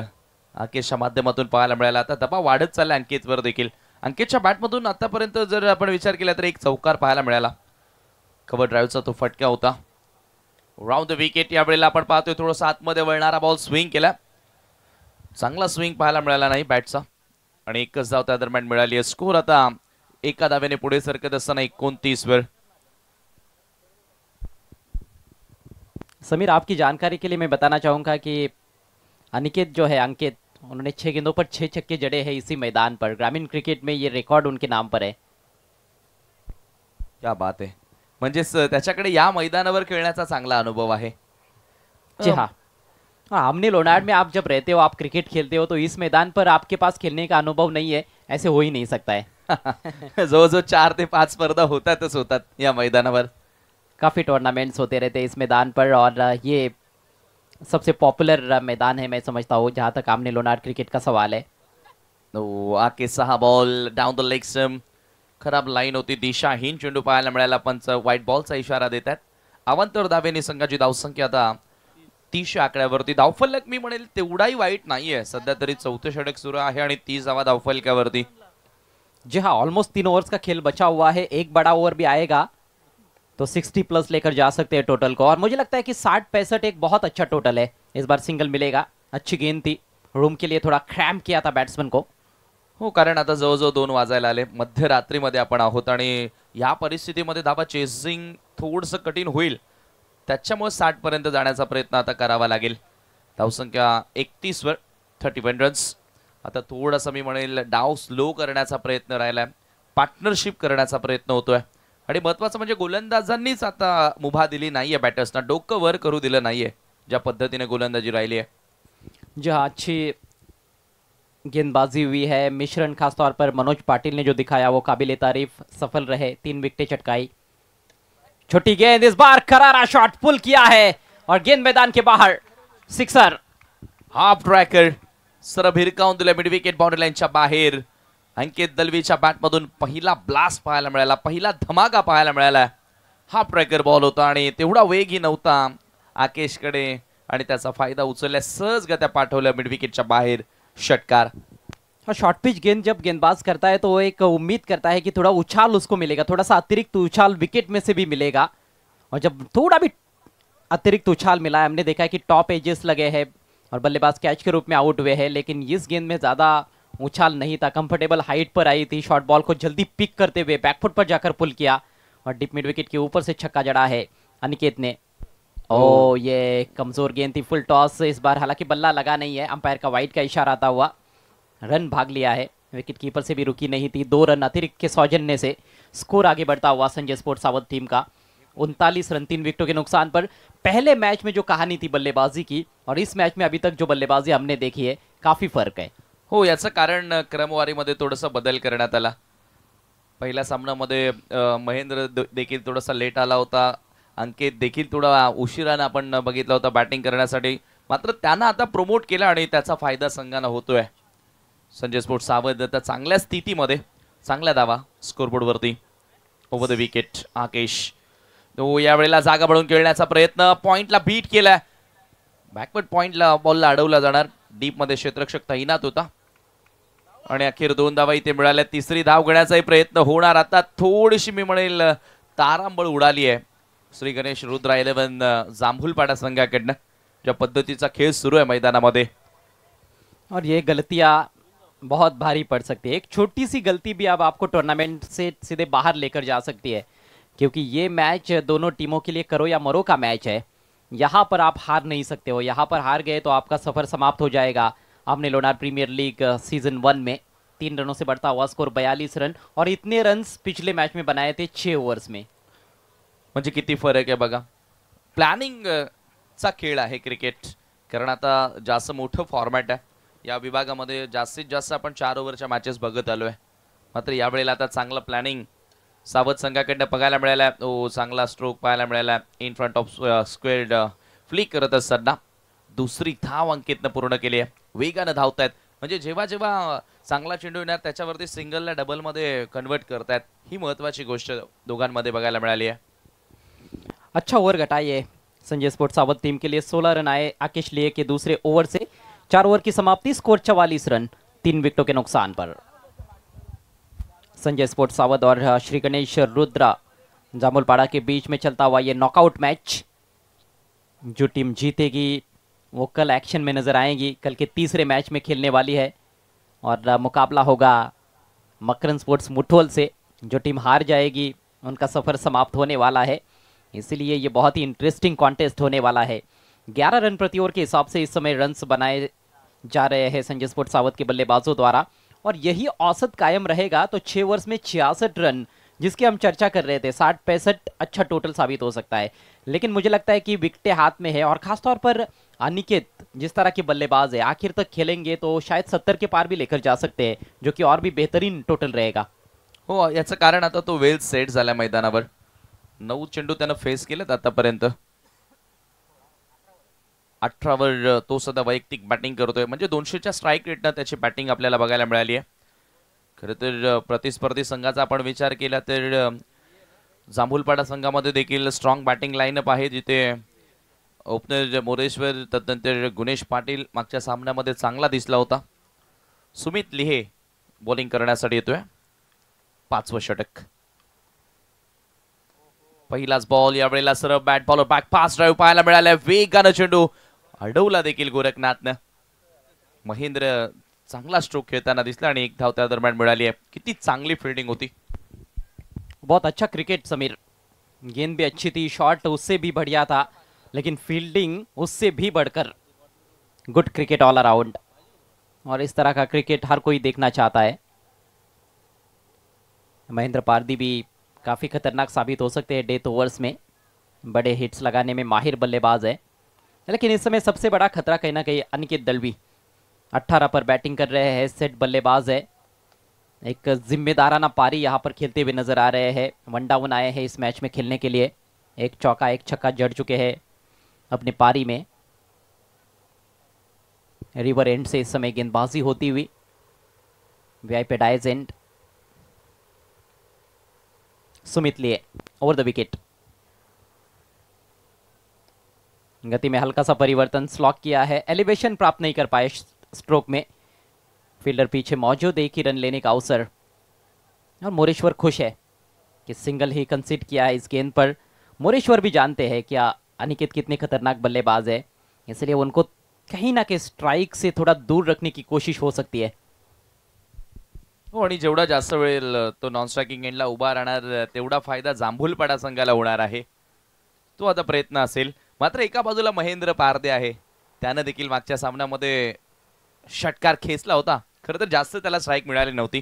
आकेशच्या माध्यमातून पाहायला मिळाला. आता दबाव वाढत चालला अंकितवर देखील. अंकितच्या बॅटमधून आतापर्यंत जर आपण विचार केला तर एक चौकार पाहायला मिळाला. कव्हर ड्राईव्हचा तो फटका होता. राऊंड द विकेट यावेळेला आपण पाहतोय थोडंसं आतमध्ये वळणारा बॉल स्विंग केला. चांगला स्विंग पाहायला मिळाला नाही बॅटचा आणि एकच धाव त्या दरम्यान मिळाली आहे. स्कोर आता एका धावेने पुढे सरकत असताना 29 वर. समीर, आपकी जानकारी के लिए मैं बताना चाहूंगा कि अनिकेत जो है अंकित, उन्होंने 6 गेंदों पर 6 छक्के जड़े हैं इसी मैदान पर. ग्रामीण क्रिकेट में ये रिकॉर्ड उनके नाम पर है. क्या बात आहे. म्हणजेच त्याच्याकडे या मैदानावर खेळण्याचा चांगला अनुभव आहे. जी हाँ. हमने लोनार्ड में आप जब रहते हो, आप क्रिकेट खेलते हो, तो इस मैदान पर आपके पास खेलने का अनुभव नहीं है, ऐसे हो ही नहीं सकता है. जवळजवळ 4 ते 5 स्पर्धा होतात या मैदानावर. काफ़ी टूर्नामेंट्स होते रहते हैं इस मैदान पर और ये सबसे पॉपुलर मैदान है मैं समझता हूँ जहाँ तक आमने लोनार्ड क्रिकेट का सवाल है. आके 6 ball down the leg stump. खराब लाईन होती. दिशाहीन चेंडू पाहायला मिळाला. पंच व्हाईट बॉलचा इशारा देतात. अवांतर धावेने संघाची धावसंख्या आता 30 आकड्यावरती. धावफलक मी म्हणेल तेवढाही वाईट नाहीये. सध्या तरी 4थे षटक सुरू आहे आणि 30 धावा धावफलकावरती. जी हाँ, ऑलमोस्ट 3 ओवर्स का खेल बचा हुआ है. एक बड़ा ओवर भी आएगा तो 60 प्लस लेकर जा सकते हैं टोटल को. और मुझे लगता है कि 60-65 एक बहुत अच्छा टोटल है. इस बार सिंगल मिलेगा. अच्छी गेंद थी. रूम के लिए थोड़ा क्रैम्प किया था बैट्समैन को. हो, कारण आता जवळजवळ 2 वाजायला आले. मध्यरात्रीमध्ये आपण आहोत आणि या परिस्थितीमध्ये धावा चेसिंग थोडंसं कठीण होईल. त्याच्यामुळे 60 पर्यंत जाण्याचा प्रयत्न आता करावा लागेल. धावसंख्या 31 वर 31 रन्स. आता थोडासा मी म्हणेल डाव स्लो करण्याचा प्रयत्न राहिलाय. पार्टनरशिप करण्याचा प्रयत्न होतोय आणि महत्वाचं म्हणजे गोलंदाजांनीच आता मुभा दिली नाहीये. बॅटर्सना डोकं वर करू दिलं नाहीये ज्या पद्धतीने गोलंदाजी राहिली आहे. जहाँ अच्छी गेंदबाजी हुई है. मिश्रण खासतौर पर मनोज पाटिल ने जो दिखाया वो काबिल तारीफ. सफल रहे. 3 विकेटें चटकाई. छोटी गेंद, इस बार करारा शॉट पुल किया है और गेंद मैदान के बाहर. सिक्सर. हाफ ट्रॅकर सरळ भिरकावून दिलं मिड विकेट बाउंड्री लाईनच्या बाहेर. अंकित दलवीच्या बॅटमधून पहिला ब्लास्ट पाहायला मिळाला. पहिला धमाका पाहायला मिळाला. हाफ ट्रॅकर बॉल होता आणि तेवढा वेगही नव्हता आकेशकडे आणि त्याचा फायदा उचलल्या सहजगत्या पाठवल्या मिड विकेटच्या बाहेर. षटकार. और शॉर्ट पिच गेंद जब गेंदबाज करता है तो वो एक उम्मीद करता है कि थोड़ा उछाल उसको मिलेगा, थोड़ा सा अतिरिक्त उछाल विकेट में से भी मिलेगा. और जब थोड़ा भी अतिरिक्त उछाल मिला है, हमने देखा है कि टॉप एजेस लगे हैं और बल्लेबाज कैच के रूप में आउट हुए हैं, लेकिन इस गेंद में ज़्यादा उछाल नहीं था. कंफर्टेबल हाइट पर आई थी. शॉर्ट बॉल को जल्दी पिक करते हुए बैकफुट पर जाकर पुल किया और डीप मिड विकेट के ऊपर से छक्का जड़ा है अनिकेत ने. ओ ये कमजोर गेंद थी. फुल टॉस. इस बार हालांकि बल्ला लगा नहीं है. अंपायर का वाइड का इशारा आता हुआ. रन भाग लिया है. विकेट कीपर से भी रुकी नहीं थी. 2 रन अतिरिक्त के सौजन्य से स्कोर आगे बढ़ता हुआ संजय स्पोर्ट्स सावध टीम का 39 रन 3 विकेटों के नुकसान पर. पहले मैच में जो कहानी थी बल्लेबाजी की और इस मैच में अभी तक जो बल्लेबाजी हमने देखी है काफी फर्क है. हो, याचं कारण क्रमवारीमध्ये थोडासा बदल करण्यात आला. पहिल्या सामन्यामध्ये महेंद्र देखील थोडासा लेट आला होता. अंकित देखील थोडा उशिराने आपण बघितला होता बॅटिंग करण्यासाठी. मात्र त्यांना आता प्रमोट केला आणि त्याचा फायदा संघाला होतोय. संजय स्पोर्ट्स सावध आता चांगल्या स्थितीमध्ये. चांगल्या धावा स्कोरबोर्डवरती. Over the wicket Aakesh. तो यावेळेला जागा बळून खेळण्याचा प्रयत्न. पॉइंटला बीट केलाय. बॅकवर्ड पॉइंटला बॉलला अडवला जाणार. डीप मध्ये क्षेत्ररक्षक तैनात होता आणि अखेर 2 धावा इथे मिळाल्या. तिसरी धाव घेण्याचाही प्रयत्न होणार. आता थोडीशी मी म्हणेल तारांबळ उडाली आहे श्री गणेश रुद्रा 11 जांभूलपाडा संघाकडनं. ज्या पद्धतीचा खेळ सुरू आहे मैदानामध्ये और ये गलतियां बहुत भारी पड़ सकती है. एक छोटी सी गलती भी अब आपको टूर्नामेंट से सीधे बाहर लेकर जा सकती है, क्योंकि ये मैच दोनों टीमों के लिए करो या मरो का मैच है. यहाँ पर आप हार नहीं सकते हो. यहाँ पर हार गए तो आपका सफर समाप्त हो जाएगा. आपने लोनार प्रीमियर लीग सीजन 1 में 3 रनों से बढ़ता हुआ स्कोर 42 रन और इतने रन्स पिछले मैच में बनाए थे 6 ओव्हर्स में. म्हणजे किती फरक आहे बघा. प्लॅनिंग चा खेळ आहे क्रिकेट. कारण आता जास्त मोठं फॉर्मॅट आहे. या विभागामध्ये जास्तीत जास्त आपण 4 ओव्हरच्या मॅचेस बघत आलोय. मात्र यावेळेला आता चांगलं प्लॅनिंग सावध संघाकडनं बघायला मिळाला. चांगला स्ट्रोक पाहायला मिळाला. In front of squared flick करत असताना दुसरी धाव अंकितनं पूर्ण केली आहे. वेगानं धावतायत. म्हणजे जेव्हा जेव्हा चांगला चेंडू येणार त्याच्यावरती सिंगलला डबलमध्ये कन्वर्ट करतायत. ही महत्वाची गोष्ट दोघांमध्ये बघायला मिळाली आहे. अच्छा ओवर घटाइए संजय स्पोर्ट्स सावध टीम के लिए। 16 रन आए आकेश लिए के दूसरे ओवर से। 4 ओवर की समाप्ति, स्कोर 44 रन, 3 विकेटों के नुकसान पर। संजय स्पोर्ट्स सावध और श्री गणेश रुद्रा जामुलपाड़ा के बीच में चलता हुआ ये नॉकआउट मैच। जो टीम जीतेगी वो कल एक्शन में नजर आएगी, कल के तीसरे मैच में खेलने वाली है और मुकाबला होगा मकरन स्पोर्ट्स मुठोल से। जो टीम हार जाएगी उनका सफर समाप्त होने वाला है, इसलिए ये बहुत ही इंटरेस्टिंग कॉन्टेस्ट होने वाला है। 11 रन प्रति ओवर के हिसाब से इस समय रन्स बनाए जा रहे हैं संजय स्पोर्ट्स सावध के बल्लेबाजों द्वारा, और यही औसत कायम रहेगा तो 6 ओवर्स में 66 रन जिसकी हम चर्चा कर रहे थे, 60-65 अच्छा टोटल साबित हो सकता है। लेकिन मुझे लगता है कि विकेटें हाथ में है और खासतौर पर अनिकेत जिस तरह के बल्लेबाज है आखिर तक खेलेंगे तो शायद 70 के पार भी लेकर जा सकते हैं, जो कि और भी बेहतरीन टोटल रहेगा। हो, याचं कारण आता तो वेल सेट झाला मैदानावर। 9 चेंडू त्यानं फेस केलेत आतापर्यंत। 18 वर तो सध्या वैयक्तिक बॅटिंग करतोय, म्हणजे 200च्या स्ट्राईक रेटनं त्याची बॅटिंग आपल्याला बघायला मिळाली आहे। खरं तर प्रतिस्पर्धी संघाचा आपण विचार केला तर जांभूलपाडा संघामध्ये देखील स्ट्रॉंग बॅटिंग लाईनअप आहे, जिथे ओपनर मोरेश्वर तदनंतर गुणेश पाटील मागच्या सामन्यामध्ये चांगला दिसला होता। सुमित लिहे बॉलिंग करण्यासाठी येतोय, 5वं षटक। पहिलाच बॉल यावेळेला सरळ bat bowler back pass drive पाहायला मिळाला, वेगानं चेंडू अडवला देखील गोरखनाथनं। महेंद्र चांगला स्ट्रोक खेळताना दिसला आणि 1 धाव त्या दरम्यान मिळाली आहे। किती चांगली फील्डिंग होती। बहुत अच्छा क्रिकेट समीर, गेंद भी अच्छी थी, शॉट उससे भी बढ़िया था, लेकिन फील्डिंग उससे भी बढ़कर गुड क्रिकेट ऑल अराउंड। और इस तरह का क्रिकेट हर कोई देखना चाहता है। महेंद्र पारदी भी काफ़ी खतरनाक साबित हो सकते हैं डेथ ओवर्स में, बड़े हिट्स लगाने में माहिर बल्लेबाज है। लेकिन इस समय सबसे बड़ा खतरा कहीं ना कहीं अनिकेत दलवी 18 पर बैटिंग कर रहे हैं, सेट बल्लेबाज है। एक जिम्मेदाराना पारी यहाँ पर खेलते हुए नजर आ रहे हैं। 1 डाउन आए हैं इस मैच में खेलने के लिए, 1 चौका 1 छक्का जड़ चुके हैं अपनी पारी में। रिवर एंड से इस समय गेंदबाजी होती हुई, वीआईपी डाइज एंड। सुमित लिए ओवर द विकेट, गति में हल्का सा परिवर्तन, स्लॉक किया है, एलिवेशन प्राप्त नहीं कर पाए स्ट्रोक में। फील्डर पीछे मौजूद, 1 ही रन लेने का अवसर और मोरेश्वर खुश है कि सिंगल ही कंसीड किया है इस गेंद पर। मोरेश्वर भी जानते हैं कि अनिकेत कितने खतरनाक बल्लेबाज है, इसलिए उनको कहीं ना कहीं स्ट्राइक से थोड़ा दूर रखने की कोशिश हो सकती है। हो, आणि जेवढा जास्त वेळ तो नॉन स्ट्रायकिंग एंडला उभा राहणार तेवढा फायदा जांभूलपाडा संघाला होणार आहे, तो आता प्रयत्न असेल। मात्र एका बाजूला महेंद्र पारदे आहे, त्यानं देखील मागच्या सामन्यामध्ये षटकार खेचला होता, खरं तर जास्त त्याला स्ट्राइक मिळाली नव्हती।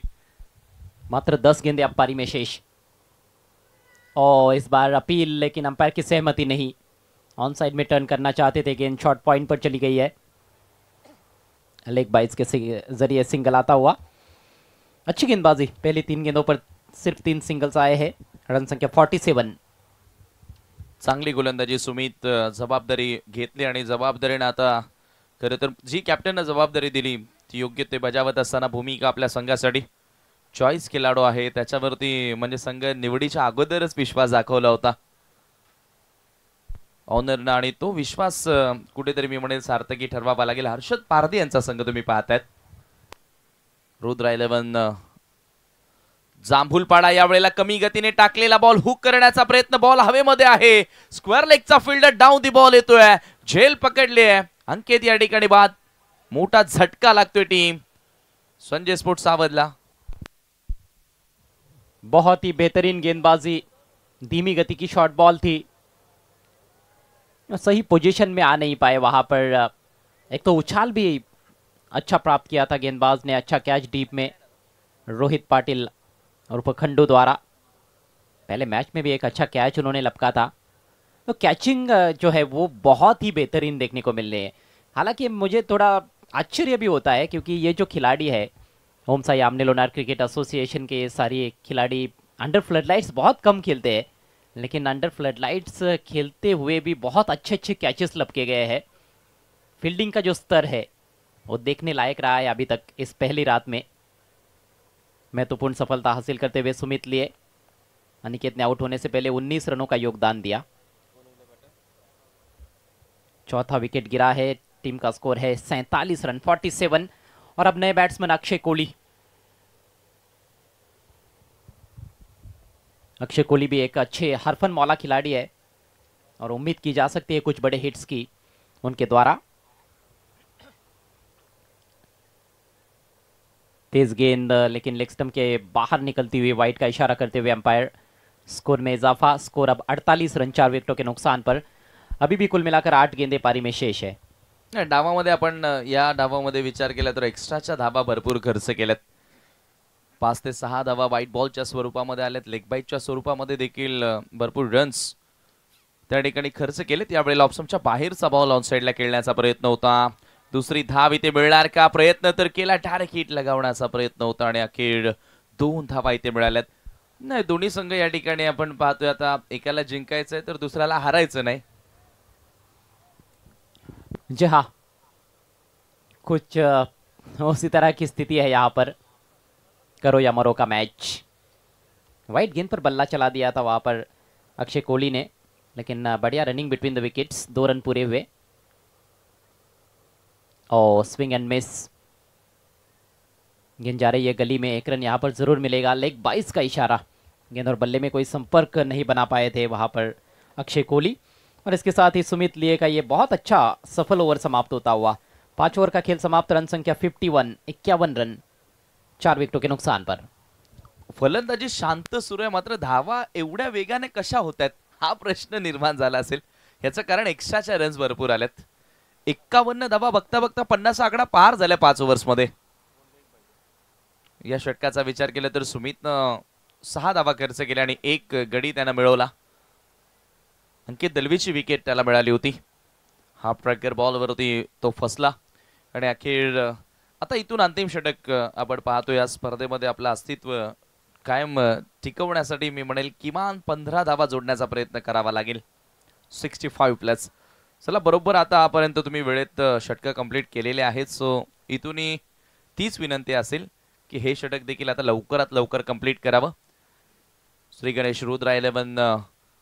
मात्र 10 गेंदें अब पारी में शेष, और इस बार अपील, लेकिन अंपायर की सहमति नहीं। ऑन साइड में टर्न करना चाहते थे, गेंद शॉर्ट पॉइंट पर चली गई है। लेग बाइट्स के जरिए सिंगल आता हुआ, अच्छी गेंदबाजी। पहली 3 गेंदों पर सिर्फ 3 सिंगल्स आए हैं, रन संख्या 47। चांगली गोलंदाजी, सुमित जबाबदारी घेतली आणि जबाबदारीने आता खरं तर जी कॅप्टनने जबाबदारी दिली ती योग्य ते बजावत असताना भूमिका आपल्या संघासाठी चॉईस खेळाडू आहे त्याच्यावरती म्हणजे संघ निवडीच्या अगोदरच विश्वास दाखवला होता ऑनरनं, आणि तो विश्वास कुठेतरी मी म्हणेल सार्थकी ठरवावा लागेल। हर्षद पारदे यांचा संघ तुम्ही पाहतायत। रुद्र 11 जांभूलपाडा यावेळेला कमी गतीने टाकलेला बॉल हुक करण्याचा प्रयत्न, बॉल हवेमध्ये आहे, स्क्वेअर लेगचा फील्डर डाऊन दी बॉल येतोय, झेल पकडली आहे, अंकित या ठिकाणी बाद। मोठा झटका लागतोय टीम संजय स्पोर्ट्स सावधला। बहुत ही बेहतरीन गेंदबाजी, धीमी गति की शॉर्ट बॉल थी, सही पोजीशन में आ नहीं पाए वहां पर। एक तो उछाल भी अच्छा प्राप्त किया था गेंदबाज ने, अच्छा कैच डीप में रोहित पाटिल और खंडू द्वारा। पहले मैच में भी एक अच्छा कैच उन्होंने लपका था, तो कैचिंग जो है वो बहुत ही बेहतरीन देखने को मिल रही है। हालांकि मुझे थोड़ा आश्चर्य भी होता है क्योंकि ये जो खिलाड़ी है ओम साई आमने लोनार क्रिकेट एसोसिएशन के, ये सारे खिलाड़ी अंडर फ्लडलाइट्स बहुत कम खेलते हैं, लेकिन अंडर फ्लडलाइट्स खेलते हुए भी बहुत अच्छे अच्छे कैचेस लपके गए हैं। फील्डिंग का जो स्तर है वो देखने लायक रहा है अभी तक इस पहली रात में। महत्वपूर्ण सफलता हासिल करते हुए सुमित लिए, अनिकेत ने आउट होने से पहले 19 रनों का योगदान दिया। चौथा विकेट गिरा है। टीम का स्कोर है 47 रन 47। और अब नए बैट्समैन अक्षय कोहली। अक्षय कोहली भी एक अच्छे हरफन मौला खिलाड़ी है और उम्मीद की जा सकती है कुछ बड़े हिट्स की उनके द्वारा। तेज गेंद लेकिन लेग स्टंप के बाहर निकलती हुई वाइड का इशारा करते हुए अंपायर। स्कोर में इजाफा। स्कोर अब 48 रन 4 विकेटों के नुकसान पर। अभी भी कुल मिलाकर 8 गेंदे पारी में शेष है। डावामध्ये आपण या डावामध्ये विचार केला तर एक्स्ट्राच्या धाबा भरपूर खर्च केल्यात। 5 ते 6 धावा व्हाईट बॉलच्या स्वरूपामध्ये आल्यात, लेग बाईटच्या स्वरूपामध्ये देखील भरपूर रन्स त्या ठिकाणी खर्च केलेत। यावेळेला ऑप्शनच्या बाहेरचा बॉल ऑन साइडला खेळण्याचा प्रयत्न होता। दुसरी धाव इथे मिळणार का? प्रयत्न तर केला, डायरेक्ट हिट लगावण्याचा प्रयत्न होता आणि अखेर 2 धावा इथे मिळाल्यात। नाही, दोन्ही संघ या ठिकाणी आपण पाहतोय आता एकाला जिंकायचंय तर दुसऱ्याला हारायचं नाही। जी हाँ, कुछ उसी तरह की स्थिति है यहाँ पर। करो या मरो का मैच। वाइट गेंद पर बल्ला चला दिया था वहां पर अक्षय कोहली ने, लेकिन बढ़िया running between the wickets. 2 run पूरे हुए और स्विंग एंड मिस। गेंद जा रही है गली में, 1 रन यहाँ पर जरूर मिलेगा। लेग 22 का इशारा। गेंद और बल्ले में कोई संपर्क नहीं बना पाए थे वहां पर अक्षय कोहली। और इसके साथ ही सुमित लिए का ये बहुत अच्छा सफल ओवर समाप्त होता हुआ। 5 ओवर का खेल समाप्त। रन संख्या 51 रन 4 विकेटों के नुकसान पर। फलंदाजी शांत सुरू आहे, मात्र धावा एवढ्या वेगाने कशा होत आहेत हा प्रश्न निर्माण झाला असेल। याचं कारण एक्स्ट्राच्या रन्स भरपूर आल्यात। 51 धावा बघता बघता 50 आकडा पार झाल्या 5 ओव्हर्स मध्ये। या षटकाचा विचार केला तर सुमितनं 6 धावा खर्च केल्या आणि 1 गडी त्यानं मिळवला। अंकित दलवीची विकेट त्याला मिळाली होती। हाफ ट्रॅकर बॉलवरती तो फसला आणि अखेर आता इथून अंतिम षटक आपण पाहतो। या स्पर्धेमध्ये आपलं अस्तित्व कायम टिकवण्यासाठी मी म्हणेल किमान 15 धावा जोडण्याचा प्रयत्न करावा लागेल। 65 प्लस। चला, बरोबर आता आपर्यंत तुम्ही वेळेत षटक कंप्लीट केलेले आहेत। सो इथून तीच विनंती असेल की हे षटक देखील आता लवकरात लवकर कंप्लीट करावं। श्री गणेश रुद्रा 11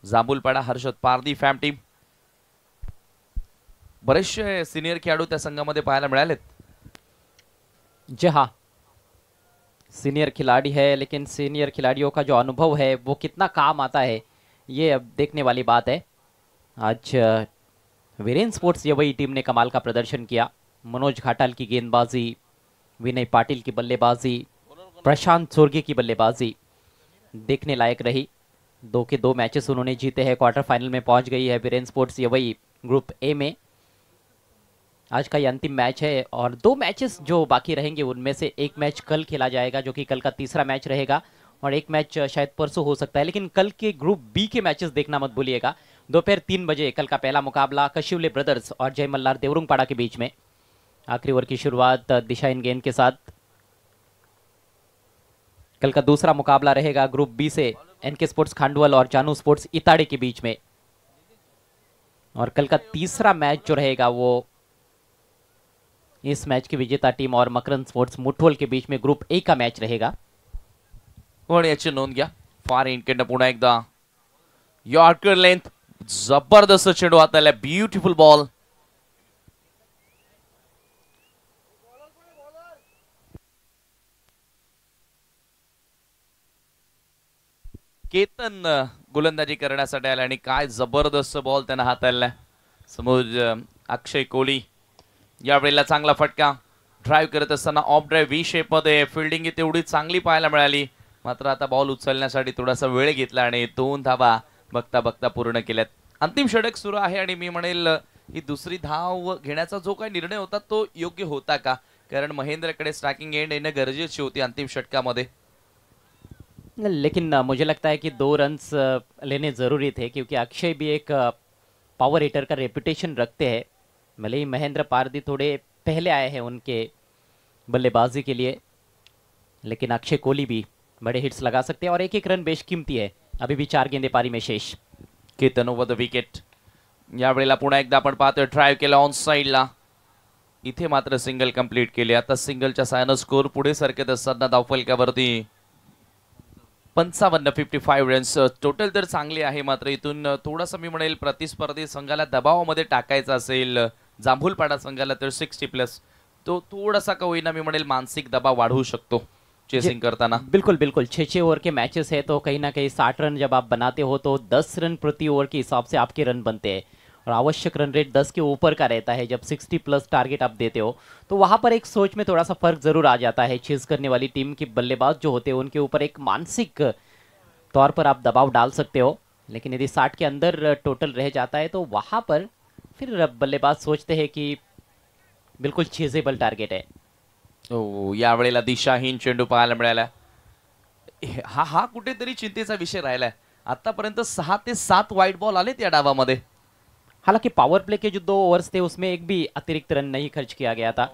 जांभूलपाडा, हर्षद पारधी फॅम टीम। बरेचसे सिनियर खेळाडू त्या संघामध्ये पाहायला मिळालेत। जी हाँ, सीनियर खिलाड़ी है, लेकिन सीनियर खिलाड़ियों का जो अनुभव है वो कितना काम आता है ये अब देखने वाली बात है। आज वीरेन स्पोर्ट्स यवई टीम ने कमाल का प्रदर्शन किया। मनोज घाटाल की गेंदबाजी, विनय पाटिल की बल्लेबाजी, प्रशांत सोरगे की बल्लेबाजी देखने लायक रही। 2 के 2 मैचेस उन्होंने जीते हैं। क्वार्टर फाइनल में पहुंच गई है वीरेन स्पोर्ट्स यवई ग्रुप ए में। आज का ये अंतिम मैच है और 2 मैचेस जो बाकी रहेंगे उनमें से एक मैच कल खेला जाएगा, जो कि कल का तीसरा मैच रहेगा, और एक मैच शायद परसों हो सकता है। लेकिन कल के ग्रुप बी के मैचेस देखना मत भूलिएगा। दोपहर 3 बजे कल का पहला मुकाबला कशिवले ब्रदर्स और जय मल्लार देवरुंगपाड़ा के बीच में। आखिरी ओवर की शुरुआत दिशा इन गेंद के साथ। कल का दूसरा मुकाबला रहेगा ग्रुप बी से एनके स्पोर्ट्स खांडवल और जानू स्पोर्ट्स इताड़े के बीच में। और कल का तीसरा मैच जो रहेगा वो इस मैच की विजेता टीम और मकरंद स्पोर्ट्स मुठोल के बीच में ग्रुप ए का मैच रहेगा। पण याची नोंद घ्या। फार इनकडनं पुन्हा एकदा यॉर्कर लेंथ, जबरदस्त चेंडू हाताला, ब्युटिफुल बॉल। केतन गोलंदाजी करण्यासाठी आला आणि काय जबरदस्त बॉल त्यानं हाताळला। समोर अक्षय कोहली यावेळेला चांगला फटका। ड्राइव्ह करत असताना ऑफ ड्राइव्ह व्ही शेप मध्ये फिल्डिंग तेवढी चांगली पाहायला मिळाली, मात्र आता बॉल उचलण्यासाठी थोडासा वेळ घेतला आणि 2 धावा बघता बघता पूर्ण केल्यात। अंतिम षटक सुरू आहे आणि मी म्हणेल ही दुसरी धाव घेण्याचा जो काही निर्णय होता तो योग्य होता का? कारण महेंद्रकडे स्ट्राइकिंग एंड येणं गरजेची होती अंतिम षटकामध्ये। लेकिन मुझे लगता है कि 2 रन्स लेने ज़रूरी थे, क्योंकि अक्षय भी एक पावर हिटर का रेपुटेशन रखते हैं। भले ही महेंद्र पारदी थोड़े पहले आए हैं उनके बल्लेबाजी के लिए, लेकिन अक्षय कोहली भी बड़े हिट्स लगा सकते हैं और 1-1 रन बेशकीमती है। अभी भी 4 गेंदे पारी में शेष। Ketan over the wicket. यावेळेला पुन्हा एकदा आपण पाहतोय ड्राइव्ह केला ऑन साइडला, इथे मात्र सिंगल कंप्लीट केले। आता सिंगलच्या सायनं स्कोर पुढे सरकत असताना धावफलकावरती 55 रन्स टोटल तर चांगली आहे, मात्र इथून थोडासा मी म्हणेल प्रतिस्पर्धी संघाला दबावामध्ये टाकायचा असेल जांभूलपाडा संघाला तर 60+ तो थोडासा का होईना मी म्हणेल मानसिक दबाव वाढवू शकतो चेसिंग करताना। बिल्कुल बिल्कुल 6-6 ओवर के मैचेस है तो कहीं ना कहीं 60 रन जब आप बनाते हो तो 10 रन प्रति ओवर के हिसाब से आपके रन बनते हैं और आवश्यक रन रेट 10 के ऊपर का रहता है। जब 60+ टारगेट आप देते हो तो वहां पर एक सोच में थोड़ा सा फर्क जरूर आ जाता है। चेस करने वाली टीम के बल्लेबाज जो होते हैं उनके ऊपर एक मानसिक तौर पर आप दबाव डाल सकते हो, लेकिन यदि 60 के अंदर टोटल रह जाता है तो वहां पर फिर बल्लेबाज सोचते हैं कि बिल्कुल चेजेबल टारगेट है। यावेळेला दिशाहीन चेंडू पाहायला मिळाला। हा कुठेतरी चिंतेचा विषय राहिलाय। आतापर्यंत 6 ते 7 वाईट बॉल आलेत या डावामध्ये। हालांकि पावर प्ले के जो 2 ओवर्स थे उसमें एक भी अतिरिक्त रन नहीं खर्च किया गया था,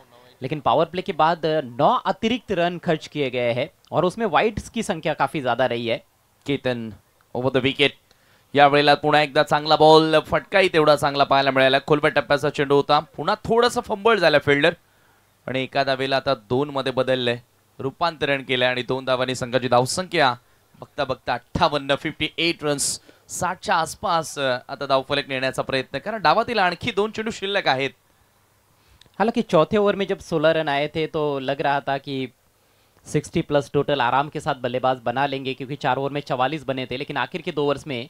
लेकिन पावर प्ले के बाद 9 अतिरिक्त रन खर्च किए गए हैं और उसमें वाइड्स की संख्या काफी ज्यादा रही है। Ketan over the wicket. यावेळेला पुन्हा एकदा चांगला बॉल, फटकाही तेवढा चांगला पाहायला मिळाला। खोलव्या टप्प्याचा चेंडू होता, पुन्हा थोडासा फंबल झाला फिल्डर आणि एका धावेला आता 2 मध्ये बदललंय, रूपांतरण केलंय आणि 2 धावांनी संघाची धावसंख्या बघता बघता 58 रन्स 60च्या आसपास आता धावफलक नेण्याचा प्रयत्न, कारण डावातील आणखी 2 चेंडू शिल्लक आहेत। हालांकि चौथे ओवर में जब 16 रन आए थे तो लग रहा था कि 60+ टोटल आराम के साथ बल्लेबाज बना लेंगे, क्योंकि 4 ओवर में 44 बने थे, लेकिन आखिर के 2 ओवर्स में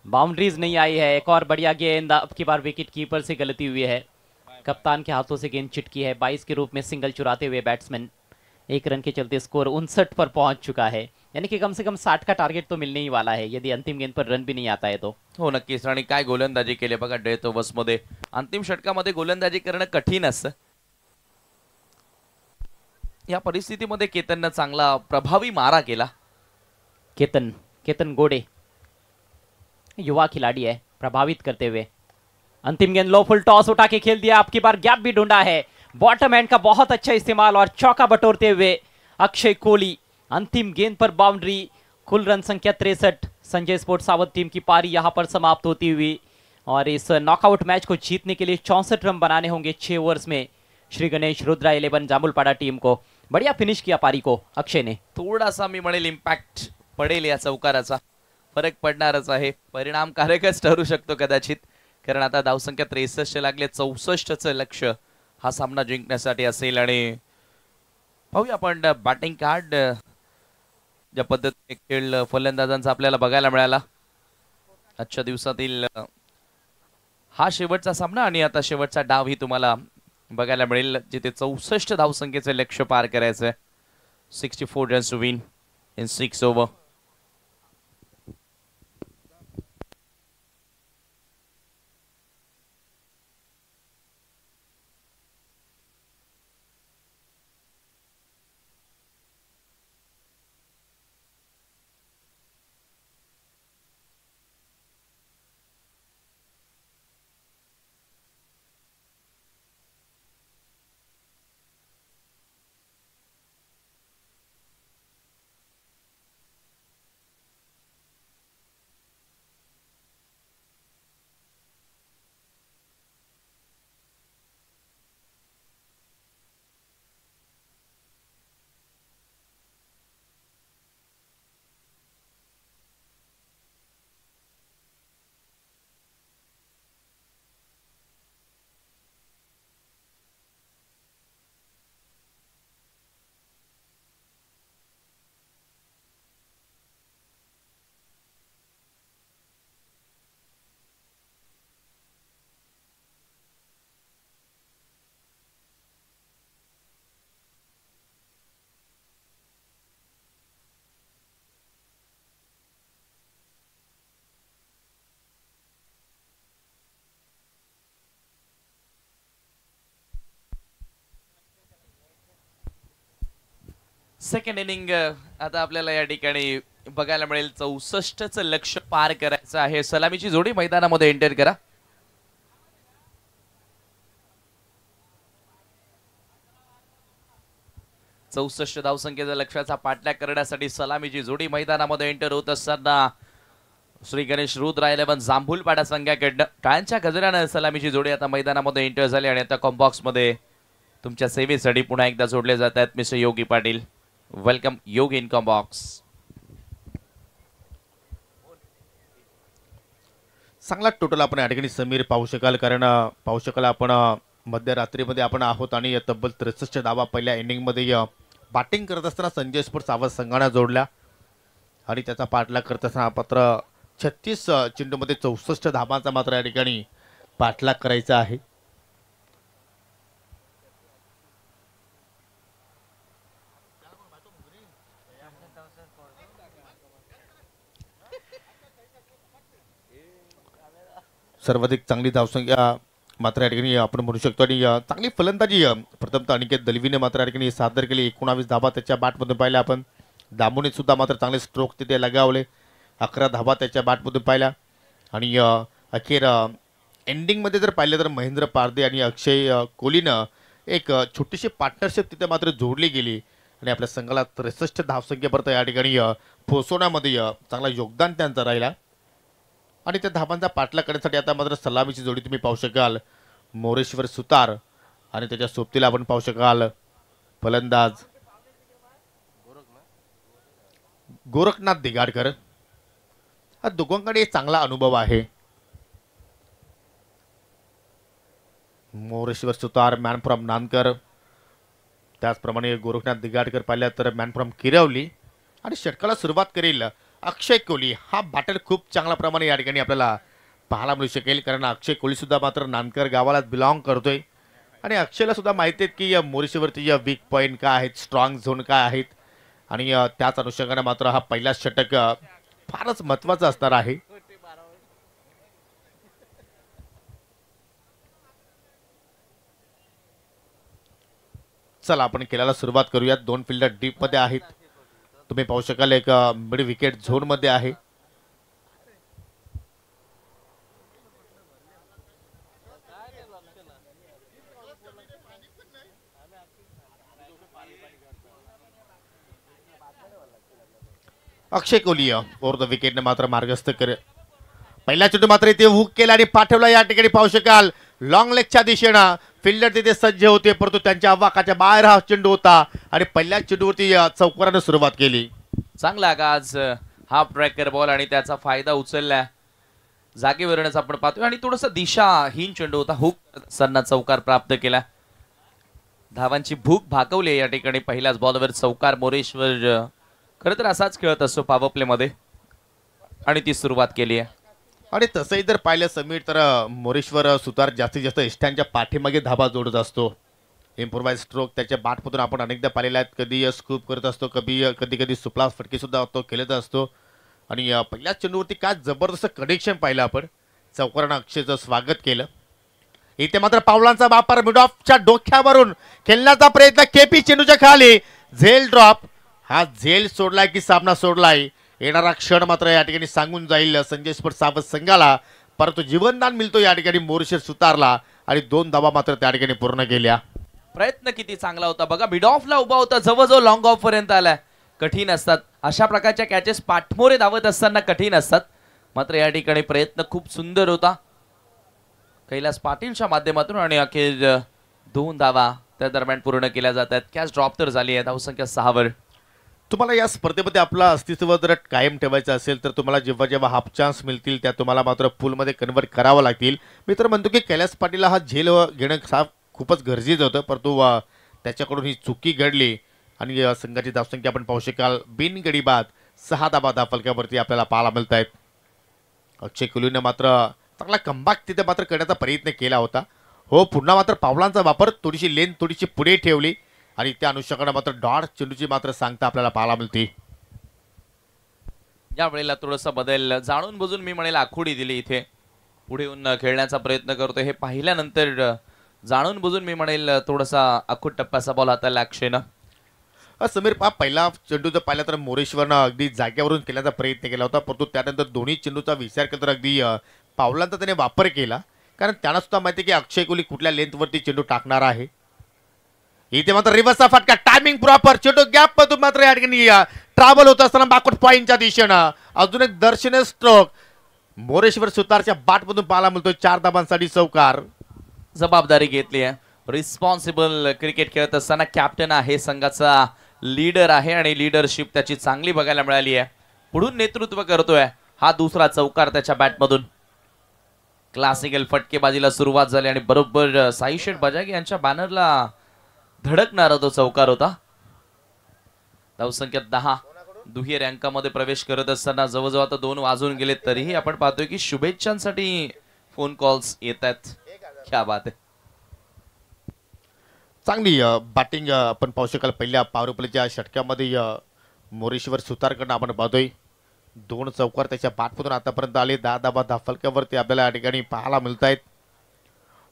बाउंड्रीज नहीं आई है। एक और बढ़िया गेंद, अब की बार विकेट कीपर से गलती हुई है, कप्तान के हाथों से गेंद चिटकी है। 22 के रूप में सिंगल चुराते हुए बैट्समैन 1 रन के चलते स्कोर 59 पर पहुंच चुका है, यानी कि कम से कम 60 का टारगेट तो मिलने ही वाला है यदि अंतिम गेंद पर रन भी नहीं आता है तो। हो नक्कीच, आणि काय गोलंदाजी केली बघा डेथ ओव्हर्स मध्ये। अंतिम षटकामध्ये गोलंदाजी करणं कठीण असतं। या परिस्थितीमध्ये केतननं चांगला प्रभावी मारा केला। केतन गोडे युवा खिलाड़ी है, प्रभावित करते हुए अंतिम गेंद लो, फुल टॉस उठा के खेल दिया, आपकी बार गैप भी ढूंढा है, बॉटम एंड का बहुत अच्छा इस्तेमाल और चौका बटोरते हुए अक्षय कोहली। अंतिम गेंद पर बाउंड्री, कुल रन संख्या 63। संजय स्पोर्ट्स सावध टीम की पारी यहां पर समाप्त होती हुई और इस नॉकआउट मैच को जीतने के लिए 64 रन बनाने होंगे 6 ओवर्स में श्री गणेश रुद्रा 11 जांभूलपाड़ा टीम को। बढ़िया फिनिश किया पारी को अक्षय ने। थोडासा मी म्हणेल इम्पॅक्ट पडेल या चौकाराचा, फरक पडणारच आहे, परिणामकारकच ठरू शकतो कदाचित, कारण आता धावसंख्या 63 लागले, 64चं लक्ष्य हा सामना जिंकण्यासाठी असेल। आणि पाहूया आपण बॅटिंग कार्ड ज्या पद्धतीने खेळ फलंदाजांचा आपल्याला बघायला मिळाला आजच्या दिवसातील हा शेवटचा सामना, आणि आता शेवटचा डाव ही तुम्हाला बघायला मिळेल जिथे 64 धावसंख्येचे लक्ष्य पार करायचं आहे। 64 runs to win in 6 over. Second inning आता आपल्याला या ठिकाणी बघायला मिळेल। 64चं लक्ष्य पार करायचं आहे। सलामीची जोडी मैदानामध्ये एंटर करा। चौसष्ट धावसंख्येच्या लक्ष्याचा पाठलाग करण्यासाठी सलामीची जोडी मैदानामध्ये एंटर होत असताना श्री गणेश रुद्रा 11 जांभूलपाडा संघाकडनं टाळ्यांच्या गजरानं सलामीची जोडी आता मैदानामध्ये एंटर झाली आणि आता कॉम्बॉक्स मध्ये तुमच्या सेवेसाठी पुन्हा एकदा जोडले जात आहेत mister Yogi Patil. Welcome Yogi in combox. चांगला टोटल आपण या ठिकाणी समीर पाहू शकाल, कारण पाहू शकाल आपण मध्यरात्रीमध्ये आपण आहोत आणि तब्बल 63 धावा पहिल्या इनिंगमध्ये बॅटिंग करत असताना संजय स्पोर्ट्स सावध संघाने जोडल्या आणि त्याचा पाठलाग करत असताना मात्र 36 चेंडूमध्ये 64 धावांचा मात्र या ठिकाणी पाठलाग करायचा आहे. सर्वाधिक चांगली धावसंख्या मात्र या ठिकाणी आपण म्हणू शकतो आणि चांगली फलंदाजी प्रथमतः अनिकेत दलवीने मात्र या ठिकाणी सादर केली. 19 धावा त्याच्या बॅटमधून पाहिल्या आपण. दामूने सुद्धा मात्र चांगले स्ट्रोक तिथे लगावले. 11 धावा त्याच्या बॅटमधून पाहिल्या आणि अखेर एंडिंगमध्ये जर पाहिलं तर महेंद्र पारदे आणि अक्षय कोहलीनं एक छोटीशी पार्टनरशिप तिथे मात्र जोडली गेली आणि आपल्या संघाला 63 धावसंख्येपर्यंत या ठिकाणी पोहोचवण्यामध्ये चांगला योगदान त्यांचं राहिला आणि त्या धावांचा पाठलाग करण्यासाठी आता मात्र सलामीची जोडी तुम्ही पाहू शकाल. मोरेश्वर सुतार आणि त्याच्या सोबतीला आपण पाहू शकाल फलंदाज गोरखनाथ दिगाडकर. हा दोघांकडे चांगला अनुभव आहे. मोरेश्वर सुतार मॅन फ्रॉम नानकर, त्याचप्रमाणे गोरखनाथ दिगाडकर पाहिल्या तर मॅन फ्रॉम किरवली आणि षटकाला सुरुवात करेल अक्षय कोहली. हा बॅटर खूप चांगल्या प्रमाणे या ठिकाणी आपल्याला पाहायला मिळू शकेल, कारण अक्षय कोहली सुद्धा मात्र नानकर गावालाच बिलॉंग करतोय आणि अक्षयला सुद्धा माहिती आहेत की मोरेश्वरची वीक पॉईंट काय आहेत, स्ट्रॉंग झोन काय आहेत आणि त्याच अनुषंगाने मात्र हा पहिला षटक फारच महत्त्वाचा असणार आहे. चला आपण खेळायला सुरुवात करूयात. 2 फिल्डर डीप मध्ये आहेत. तुम्ही पाहू शकाल एक मिड विकेट झोन मध्ये आहे. अक्षय कोहली ओव्हर द विकेटने मात्र मार्गस्थ करे. पहिला चेंडू मात्र इथे हुक केला आणि पाठवला. या ठिकाणी पाहू शकाल लॉंग लेगच्या दिशेनं फिल्डर तिथे सज्ज होते, परंतु त्यांच्या आवाकाच्या बाहेर हा चेंडू होता आणि पहिल्या चेंडूवरती चौकारानं सुरुवात केली. चांगला आगाज हाफ ट्रॅकर बॉल आणि त्याचा फायदा उचलला जागेवरूनच आपण पाहतोय आणि थोडासा दिशाहीन चेंडू होता. हुक सन्ना चौकार प्राप्त केला. धावांची भूक भागवली या ठिकाणी. पहिल्याच बॉलवर चौकार. मोरेश्वर खरं तर असाच खेळत असतो पॉवर प्ले मध्ये आणि ती सुरुवात केली आहे. आणि तसंही जर पाहिलं समीर तर मोरेश्वर सुतार जास्तीत जास्त इष्टांच्या पाठीमागे धाबा जोडत असतो. इम्प्रोवाइज स्ट्रोक त्याच्या बॅटमधून आपण अनेकदा पाहिलेला आहेत. कधी स्कूप करत असतो, कधी कधी सुपला फटके सुद्धा तो खेळत असतो आणि पहिल्याच चेंडूवरती काय जबरदस्त कनेक्शन पाहिलं आपण. चौकारानं अक्षयचं स्वागत केलं. इथे मात्र पावलांचा वापर मिड ऑफच्या डोक्यावरून खेळण्याचा प्रयत्न. केपी चेंडूच्या खाली झेल ड्रॉप. हा झेल सोडलाय की सामना सोडलाय येणारा क्षण मात्र या ठिकाणी सांगून जाईल संजय स्पोर्ट्स सावध संघाला, परंतु जीवनदान मिळतो या ठिकाणी मोरेश्वर सुतारला आणि 2 धावा मात्र त्या ठिकाणी पूर्ण केल्या. प्रयत्न किती चांगला होता बघा. मिड ऑफला उभा होता, जवळजवळ लॉंग ऑफ पर्यंत आलाय. कठीण असतात अशा प्रकारच्या कॅचेस. पाठमोरे धावत असताना कठीण असतात, मात्र या ठिकाणी प्रयत्न खूप सुंदर होता कैलास पाटीलच्या माध्यमातून आणि अखेर 2 धावा त्या दरम्यान पूर्ण केल्या जातात. कॅच ड्रॉप तर झाली आहे. धावसंख्या 6 वर. तुम्हाला या स्पर्धेमध्ये आपला अस्तित्व जर कायम ठेवायचं असेल तर तुम्हाला जेव्हा जेव्हा हाफ चान्स मिळतील त्या तुम्हाला मात्र फुलमध्ये कन्वर्ट करावं लागतील. मी तर म्हणतो की कैलास पाटीलला हा झेल घेणं खूपच गरजेचं होतं, परंतु त्याच्याकडून ही चुकी घडली आणि संघाची धावसंख्या आपण पाहू शकाल बिनगडी बाद 6 धावा धावफलकावरती आपल्याला पाहायला मिळत आहेत. अक्षय कोहलीने मात्र चांगला कमबॅक तिथे मात्र करण्याचा प्रयत्न केला होता. हो, पुन्हा मात्र पावलांचा वापर, थोडीशी लेन थोडीशी पुढे ठेवली आणि त्या अनुषंगाने मात्र डॉट चेंडूची मात्र सांगता आपल्याला पाहायला मिळते. या वेळेला थोडासा बदल जाणून बुजून मी म्हणेल आखुडी दिली. इथे पुढे येऊन खेळण्याचा प्रयत्न करतोय हे पाहिल्यानंतर जाणून बुजून मी म्हणेल थोडासा आखूड टप्प्याचा बॉल हाताला अक्षयनं. समीर पहिला चेंडू जर पाहिला तर मोरेश्वरनं अगदी जाग्यावरून केल्याचा प्रयत्न केला होता, परंतु त्यानंतर दोन्ही चेंडूचा विचार केला तर अगदी पावलांचा त्याने वापर केला, कारण त्यांना सुद्धा माहिती की अक्षय कोहली कुठल्या लेंथवरती चेंडू टाकणार आहे. इथे मात्र रिव्हर्सचा फटका. Timing proper. चेंडू गॅप मधून मात्र या ठिकाणी ट्रॅव्हल होत असताना बॅकवर्ड पॉईंटच्या दिशेनं अजून एक दर्शनीय स्ट्रोक मोरेश्वर सुतारच्या बॅटमधून पाहायला मिळतोय. 4 धाबांसाठी चौकार. जबाबदारी घेतली आहे. रिस्पॉन्सिबल क्रिकेट खेळत असताना कॅप्टन आहे, संघाचा लीडर आहे आणि लीडरशिप त्याची चांगली बघायला मिळाली आहे. पुढून नेतृत्व करतोय. हा दुसरा चौकार त्याच्या बॅटमधून. क्लासिकल फटकेबाजीला सुरुवात झाली आणि बरोबर साई शेठ बजागे यांच्या बॅनरला धडकणारा तो चौकार होता. धावसंख्या 10 दुहेरी रँकामध्ये प्रवेश करत असताना जवळजवळ आता 2 वाजून गेले तरीही आपण पाहतोय की शुभेच्छांसाठी फोन कॉल्स येत आहेत. क्या बात आहे. चांगली बॅटिंग आपण पाहू शकाल. पहिल्या पॉवर प्लेच्या षटकामध्ये मोरेश्वर सुतारकडनं आपण पाहतोय 2 चौकार त्याच्या बॅटमधून आतापर्यंत आले. 10 धाबा धाफलक्यावरती आपल्याला या ठिकाणी पाहायला मिळत आहेत.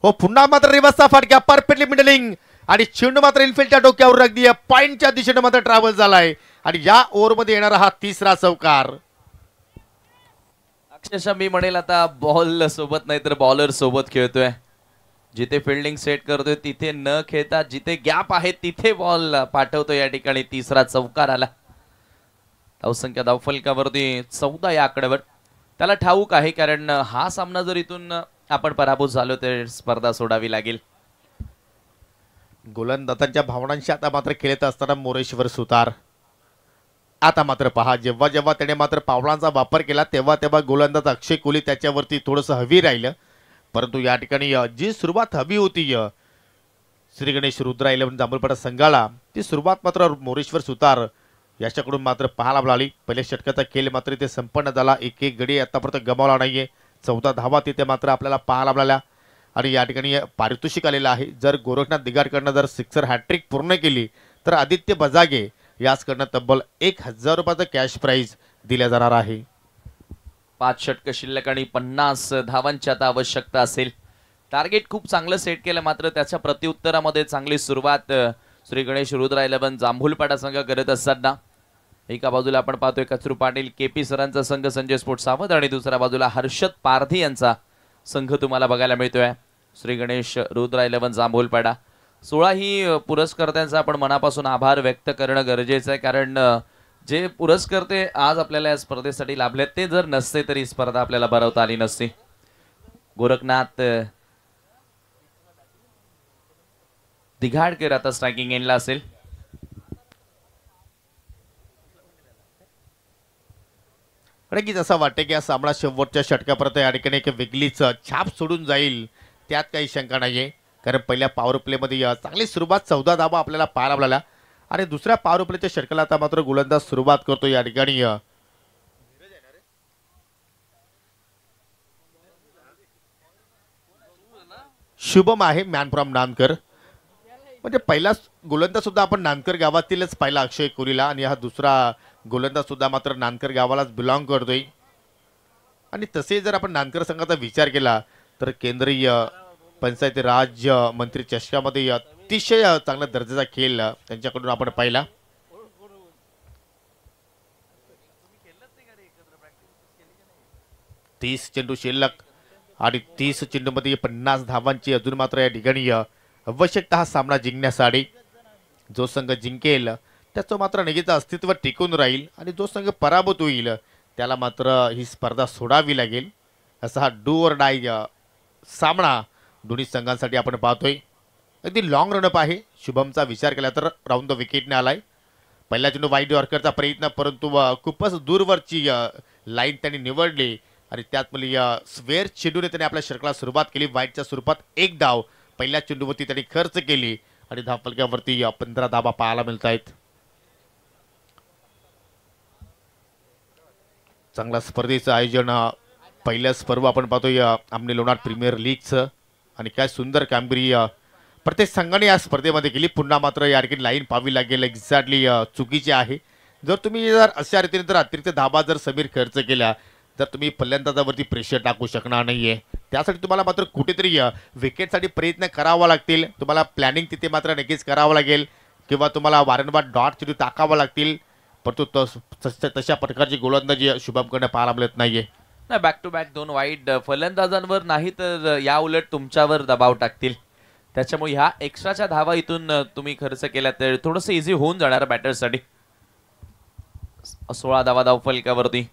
हो पुन्हा मात्र रिवर्सचा फटका परफेक्टली मिडलिंग आणि चेंडू मात्र इनफिल्डच्या डोक्यावर अगदी पॉइंटच्या दिशेने मात्र ट्रॅव्हल झालाय आणि या ओव्हरमध्ये येणारा हा तिसरा चौकार. अक्षरशः मी म्हणेल आता बॉल सोबत नाही तर बॉलर सोबत खेळतोय. जिथे फिल्डिंग सेट करतोय तिथे न खेळता जिथे गॅप आहे तिथे बॉल पाठवतोय. या ठिकाणी तिसरा चौकार आला. धावसंख्या धावफलकावरती 14 या आकड्यावर. त्याला ठाऊक आहे कारण हा सामना जर इथून आपण पराभूत झालो तर स्पर्धा सोडावी लागेल. गोलंदाजांच्या भावनांशी आता मात्र खेळत असताना मोरेश्वर सुतार. आता मात्र पहा जेव्हा जेव्हा त्याने मात्र पावलांचा वापर केला तेव्हा तेव्हा गोलंदाज अक्षय कोहली त्याच्यावरती थोडंसं हवी राहिलं. परंतु या ठिकाणी जी सुरुवात हवी होती श्री गणेश रुद्रा 11 जांभूळपाडा संघाला ती सुरुवात मात्र मोरेश्वर सुतार याच्याकडून मात्र पाहायला मिळाली. पहिल्या षटकाचा खेळ मात्र इथे संपन्न झाला. एक गडी आतापर्यंत गमावला नाहीये. 14 धावा तिथे मात्र आपल्याला पाहायला मिळाल्या आणि या ठिकाणी पारितोषिक आलेलं आहे. जर गोरखनाथ दिगाडकडनं जर सिक्सर हॅट्रिक पूर्ण केली तर आदित्य बजागे याचकडनं तब्बल 1000 रुपयाचं कॅश प्राइज दिल्या जाणार आहे. 5 षटक शिल्लक आणि 50 धावांची आता आवश्यकता असेल. टार्गेट खूप चांगलं सेट केलं मात्र त्याच्या प्रत्युत्तरामध्ये चांगली सुरुवात श्री गणेश रुद्रा 11 जांभूळपाडा संघ करत असताना एका बाजूला आपण पाहतोय कचरू पाटील केपी सरांचा संघ संजय स्पोर्ट्स सावध आणि दुसऱ्या बाजूला हर्षद पारधी यांचा संघ तुम्हाला बघायला मिळतोय. श्री गणेश रुद्रा 11 जांभूळपाडा 16 ही पुरस्कर्त्यांचा आपण मनापासून आभार व्यक्त करणं गरजेचं आहे कारण जे पुरस्कर्ते आज आपल्याला या स्पर्धेसाठी लाभले ते जर नसते तरी स्पर्धा आपल्याला भरवता आली नसती. गोरखनाथ दिघाडकर आता स्ट्रायकिंग एंडला असेल. नक्कीच असं वाटतं की हा सामना शेवटच्या षटकापर्यंत या ठिकाणी एक वेगळीच छाप सोडून जाईल त्यात काही शंका नाहीये. कारण पहिल्या पॉवर प्लेमध्ये चांगली सुरुवात 14 धावा आपल्याला पाहायला मिळाल्या आणि दुसऱ्या पॉवर प्लेच्या षटकाला आता मात्र गोलंदाज सुरुवात करतो. या ठिकाणी शुभम आहे मॅन फ्रॉम नानकर. म्हणजे पहिला गोलंदाज सुद्धा आपण नानकर गावातीलच पाहिला अक्षय कोहलीला आणि हा दुसरा गोलंदाज सुद्धा मात्र नानकर गावालाच बिलॉंग करतोय. आणि तसे जर आपण नानकर संघाचा विचार केला तर केंद्रीय पंचायती राज मंत्री चषकामध्ये अतिशय चांगल्या दर्जाचा खेळ त्यांच्याकडून आपण पाहिला. तीस चेंडू शिल्लक आणि 30 चेंडूमध्ये 50 धावांची अजून मात्र या ठिकाणी आवश्यकता हा सामना जिंकण्यासाठी. जो संघ जिंकेल त्याचं मात्र नेहमीचं अस्तित्व टिकून राहील आणि जो संघ पराभूत होईल त्याला मात्र ही स्पर्धा सोडावी लागेल. असा हा डू और डाय सामना दोन्ही संघांसाठी आपण पाहतोय. अगदी लॉंग रनअप आहे. शुभमचा विचार केला तर राऊंड द विकेटने आलाय. पहिला चेंडू वाईड यॉर्करचा प्रयत्न परंतु खूपच दूरवरची लाईन त्यांनी निवडली आणि त्यात मला स्वेअर चेंडूने त्याने आपल्या षटकाला सुरुवात केली. वाईडच्या स्वरूपात 1 धाव पहिल्या चेंडूवरती त्यांनी खर्च केली आणि धावफलकावरती 15 धावा पाहायला मिळत आहेत. चांगला स्पर्धेचं आयोजन पहिल्याच पर्व आपण पाहतोय आमने लोणार प्रीमियर लीगचं आणि काय सुंदर कामगिरी प्रत्येक संघाने या स्पर्धेमध्ये केली. पुन्हा मात्र या ठिकाणी लाईन पाहावी लागेल एक्झॅक्टली चुकीची आहे. जर तुम्ही जर अशा रीतीने जर अतिरिक्त धावा जर समीर खर्च केल्या तर तुम्ही फलंदाजावरती प्रेशर टाकू शकणार नाहीये. त्यासाठी तुम्हाला मात्र कुठेतरी विकेटसाठी प्रयत्न करावा लागतील. तुम्हाला प्लॅनिंग तिथे मात्र नक्कीच करावं लागेल किंवा तुम्हाला वारंवार डॉट चेंडू टाकावा लागतील. परंतु तशा प्रकारची गोलंदाजी शुभमकडे पाहायला मिळत नाहीये. बॅक टू बॅक 2 वाईड फलंदाजांवर नाही तर या उलट तुमच्यावर दबाव टाकतील. त्याच्यामुळे ह्या एक्स्ट्राच्या धावा इथून तुम्ही खर्च केला तर थोडंसं इझी होऊन जाणार बॅटरसाठी. 16 धावा धावफलकावरती.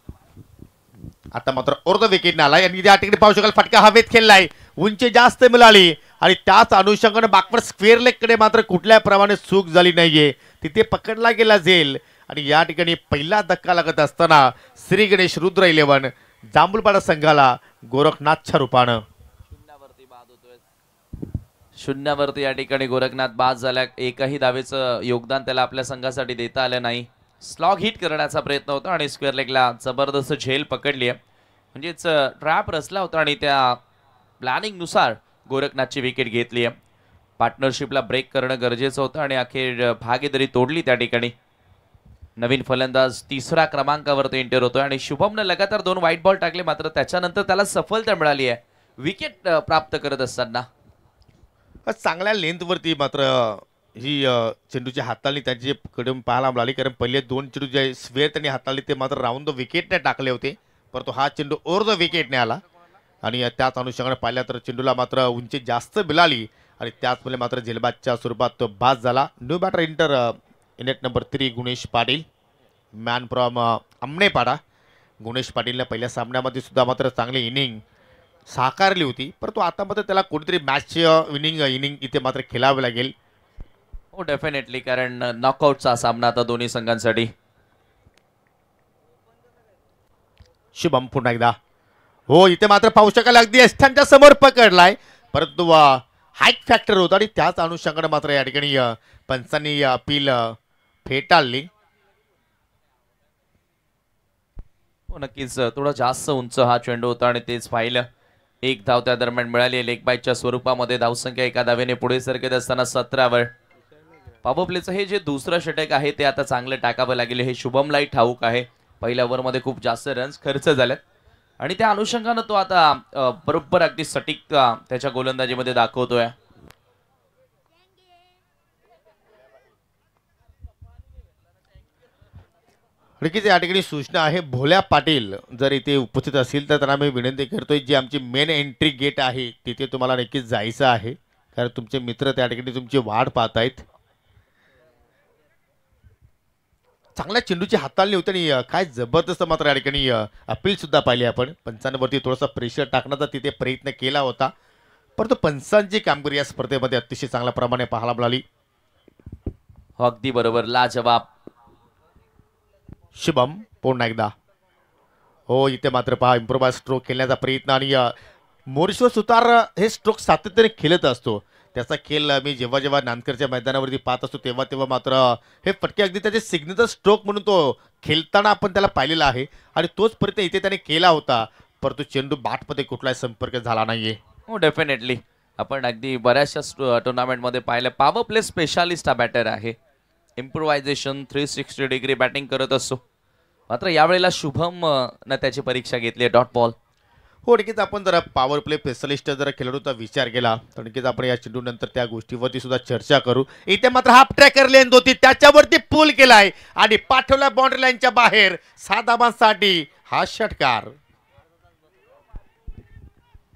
आता मात्र अर्ध विकेट आलाय आणि या ठिकाणी पाहू शकाल फटका हवेत खेळलाय. उंची जास्त मिळाली आणि त्याच अनुषंगाने बॅकवर्ड स्क्वेअर लेग कडे मात्र कुठल्या प्रमाणे चूक झाली नाहीये. तिथे पकडला गेला झेल आणि या ठिकाणी पहिला धक्का लागत असताना श्री गणेश रुद्र 11 जांभूळपाडा संघाला गोरखनाथच्या रूपानं शून्यावरती या ठिकाणी गोरखनाथ बाद झाला. एकही धावेचं योगदान त्याला आपल्या संघासाठी देता आलं नाही. स्लॉग हिट करण्याचा प्रयत्न होता आणि स्क्वेअर लेगला जबरदस्त झेल पकडली आहे. म्हणजेच ट्रॅप रचला होता आणि त्या प्लॅनिंग नुसार गोरखनाथची विकेट घेतली आहे. पार्टनरशिपला ब्रेक करणं गरजेचं होतं आणि अखेर भागीदारी तोडली त्या ठिकाणी. नवीन फलंदाज तिसऱ्या क्रमांकावरती एंटर होतोय आणि शुभमनं लगातार 2 व्हाईट बॉल टाकले, मात्र त्याच्यानंतर त्याला सफलता मिळाली आहे विकेट प्राप्त करत असताना. चांगल्या लेंथवरती मात्र ही चेंडूची हाताळणी त्यांची कडून पाहायला मिळाली, कारण पहिले 2 चेंडू जे स्वेर त्यांनी हाताळले ते मात्र राऊंड द विकेटने टाकले होते, परंतु हा चेंडू ओव्हर द विकेटने आला आणि त्याच अनुषंगाने पाहिल्या तर चेंडूला मात्र उंची जास्त मिळाली आणि त्याचमुळे मात्र झेलबादच्या स्वरूपात तो बाद झाला. New batter enter at number 3 Gunesh Patil, man from Amnepada. गुणेश पाटीलने पहिल्या सामन्यामध्ये सुद्धा मात्र चांगली इनिंग साकारली होती, परंतु आता मात्र त्याला कोणीतरी मॅच इनिंग इथे मात्र खेळावे लागेल. हो डेफिनेटली, कारण नॉकआउटचा सामना आता दोन्ही संघांसाठी. शुभम पुन्हा एकदा हो इथे मात्र पाहू शकाल अगदी एस्टांच्या समोर पकडलाय, परंतु हाईट फॅक्टर होता आणि त्याच अनुषंगाने मात्र या ठिकाणी पंचांनी अपील फेटाळली. हो नक्कीच, थोडा जास्त उंच हा चेंडू होता आणि तेच पाहिलं. एक धाव त्या दरम्यान मिळाली लेग बाईटच्या स्वरूपामध्ये. धावसंख्या एका धावेने पुढे सरकत असताना 17वर. पॉवर प्लेचं हे जे दुसरं षटक आहे ते आता चांगलं टाकावं लागेल हे शुभमलाही ठाऊक आहे. पहिल्या ओव्हरमध्ये खूप जास्त रन्स खर्च झालेत आणि त्या अनुषंगानं तो आता बरोबर अगदी सटीकता त्याच्या गोलंदाजीमध्ये दाखवतोय. नक्कीच या ठिकाणी सूचना आहे, भोल्या पाटील जर इथे उपस्थित असतील तर त्यांना मी विनंती करतोय, जी आमची मेन एंट्री गेट आहे तिथे तुम्हाला नक्कीच जायचं आहे, कारण तुमचे मित्र त्या ठिकाणी तुमची वाट पाहतायत. चांगल्या चेंडूची हाताळणी होती आणि काय जबरदस्त मात्र या ठिकाणी अपील सुद्धा पाहिली आपण. पंचांवरती थोडासा प्रेशर टाकण्याचा तिथे प्रयत्न केला होता, परंतु पंचांची कामगिरी या स्पर्धेमध्ये अतिशय चांगल्या प्रमाणे पाहायला मिळाली. अगदी बरोबर, लाजवाब. शुभम पुन्हा एकदा हो इथे मात्र पहा इम्प्रोवाइज स्ट्रोक खेळण्याचा प्रयत्न आणि मोरेश्वर सुतार हे स्ट्रोक सातत्याने खेळत असतो. त्याचा खेळ मी जेव्हा जेव्हा नांदकरच्या मैदानावरती पाहत असतो तेव्हा तेव्हा मात्र हे फटके अगदी त्याचे सिग्नेचर स्ट्रोक म्हणून तो खेळताना आपण त्याला पाहिलेला आहे आणि तोच प्रयत्न इथे त्याने केला होता, परंतु चेंडू बॅटमध्ये कुठलाही संपर्क झाला नाहीये. हो डेफिनेटली, आपण अगदी बऱ्याचशा टुर्नामेंटमध्ये पाहिलं पॉवर प्ले स्पेशालिस्ट हा बॅटर आहे. इम्प्रोव्हायझेशन 360 डिग्री बॅटिंग करत असतो, मात्र यावेळेला शुभम न त्याची परीक्षा घेतली. Dot ball. हो नक्कीच, आपण जरा पॉवर प्ले स्पेशलिस्ट जर खेळाडूचा विचार केला तर नक्कीच आपण या चेंडू नंतर त्या गोष्टीवरती सुद्धा चर्चा करू. इथे मात्र हाफ ट्रॅकर लेंथ होती त्याच्यावरती पूल केलाय आणि पाठवला बाउंड्री लाईनच्या बाहेर. 7 धावांसाठी हा षटकार.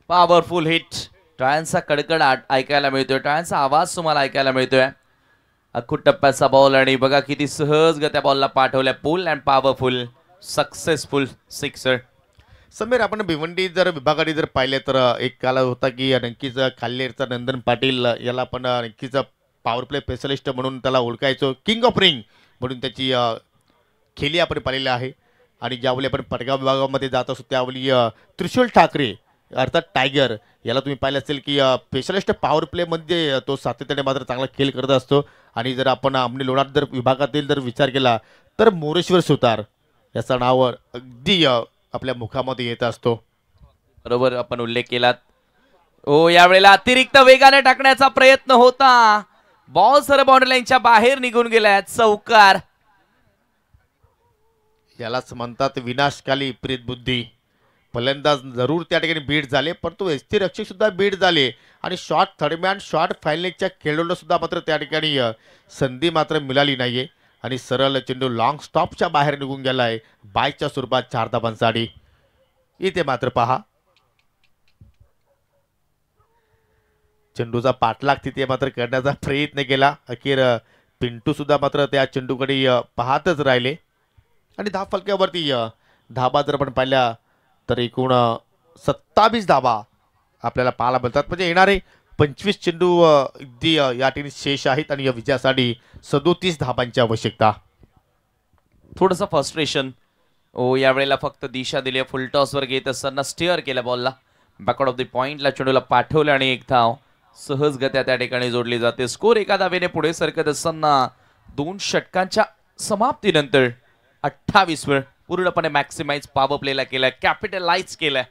Powerful hit. टाळ्यांचा कडकडाट ऐकायला मिळतोय, टाळ्यांचा आवाज तुम्हाला ऐकायला मिळतोय. अख्खू टप्प्याचा बॉल आणि बघा किती सहजगत्या त्या बॉलला पाठवल्या. Pull and powerful successful sixer. Samir, आपण भिवंडी जर विभागाने जर पाहिले तर एक काल होता की नक्कीच खाल्लेरचा नंदन पाटील याला आपण नक्कीच पॉवर प्ले स्पेशलिस्ट म्हणून त्याला ओळखायचो. किंग ऑफ रिंग म्हणून त्याची खेळी आपण पाहिलेली आहे आणि ज्यावेळी आपण पटगाव विभागामध्ये जात असतो त्यावेळी त्रिशूल ठाकरे अर्थात टायगर याला तुम्ही पाहिलं असेल की स्पेशलिस्ट पॉवर प्लेमध्ये तो सातत्याने मात्र चांगला खेळ करत असतो. आणि जर आपण आमने लोणार जर विभागातील जर विचार केला तर मोरेश्वर सुतार याचा नाव अगदी आपल्या मुखामध्ये येत असतो. बरोबर आपण उल्लेख केलात. ओ यावेळेला अतिरिक्त वेगाने टाकण्याचा प्रयत्न होता, बॉल सर बाउंड्री लाईनच्या बाहेर निघून गेलाय. चौकार. यालाच म्हणतात विनाशकाली विपरीत बुद्धी. फलंदाज जरूर त्या ठिकाणी बीट झाले, परंतु एसटी रक्षक सुद्धा बीट झाले आणि शॉट थर्डमॅन शॉट फायनलच्या खेळाडूला सुद्धा मात्र त्या ठिकाणी संधी मात्र मिळाली नाहीये आणि सरळ चेंडू लॉंग स्टॉपच्या बाहेर निघून गेलाय बायच्या स्वरूपात 4 धावांसाठी. इथे मात्र पहा चेंडूचा पाठलाग तिथे मात्र करण्याचा प्रयत्न केला. अखेर पिंटू सुद्धा मात्र त्या चेंडूकडे पाहतच राहिले आणि धाव फलक्यावरती धाबा जर आपण पाहिल्या तर एकूण 27 धाबा आपल्याला पाहायला मिळतात. म्हणजे येणारे 25 चेंडू अगदी या ठिकाणी शेष आहेत आणि या विजयासाठी 37 धाबांची आवश्यकता. थोडंसं फ्रस्ट्रेशन. ओ यावेळेला फक्त दिशा दिली. फुल टॉसवर घेत असताना स्टिअर केला बॉलला. बॅकआउट ऑफ द पॉइंटला चेंडूला पाठवलं आणि एक धाव सहजगत्या त्या ठिकाणी जोडली जाते. स्कोर एका धावेने पुढे सरकत असताना 2 षटकांच्या समाप्तीनंतर 28 वेळ पूर्णपणे मॅक्सिमाइज पॉवर प्लेला केलाय, कॅपिटलाइज केलाय.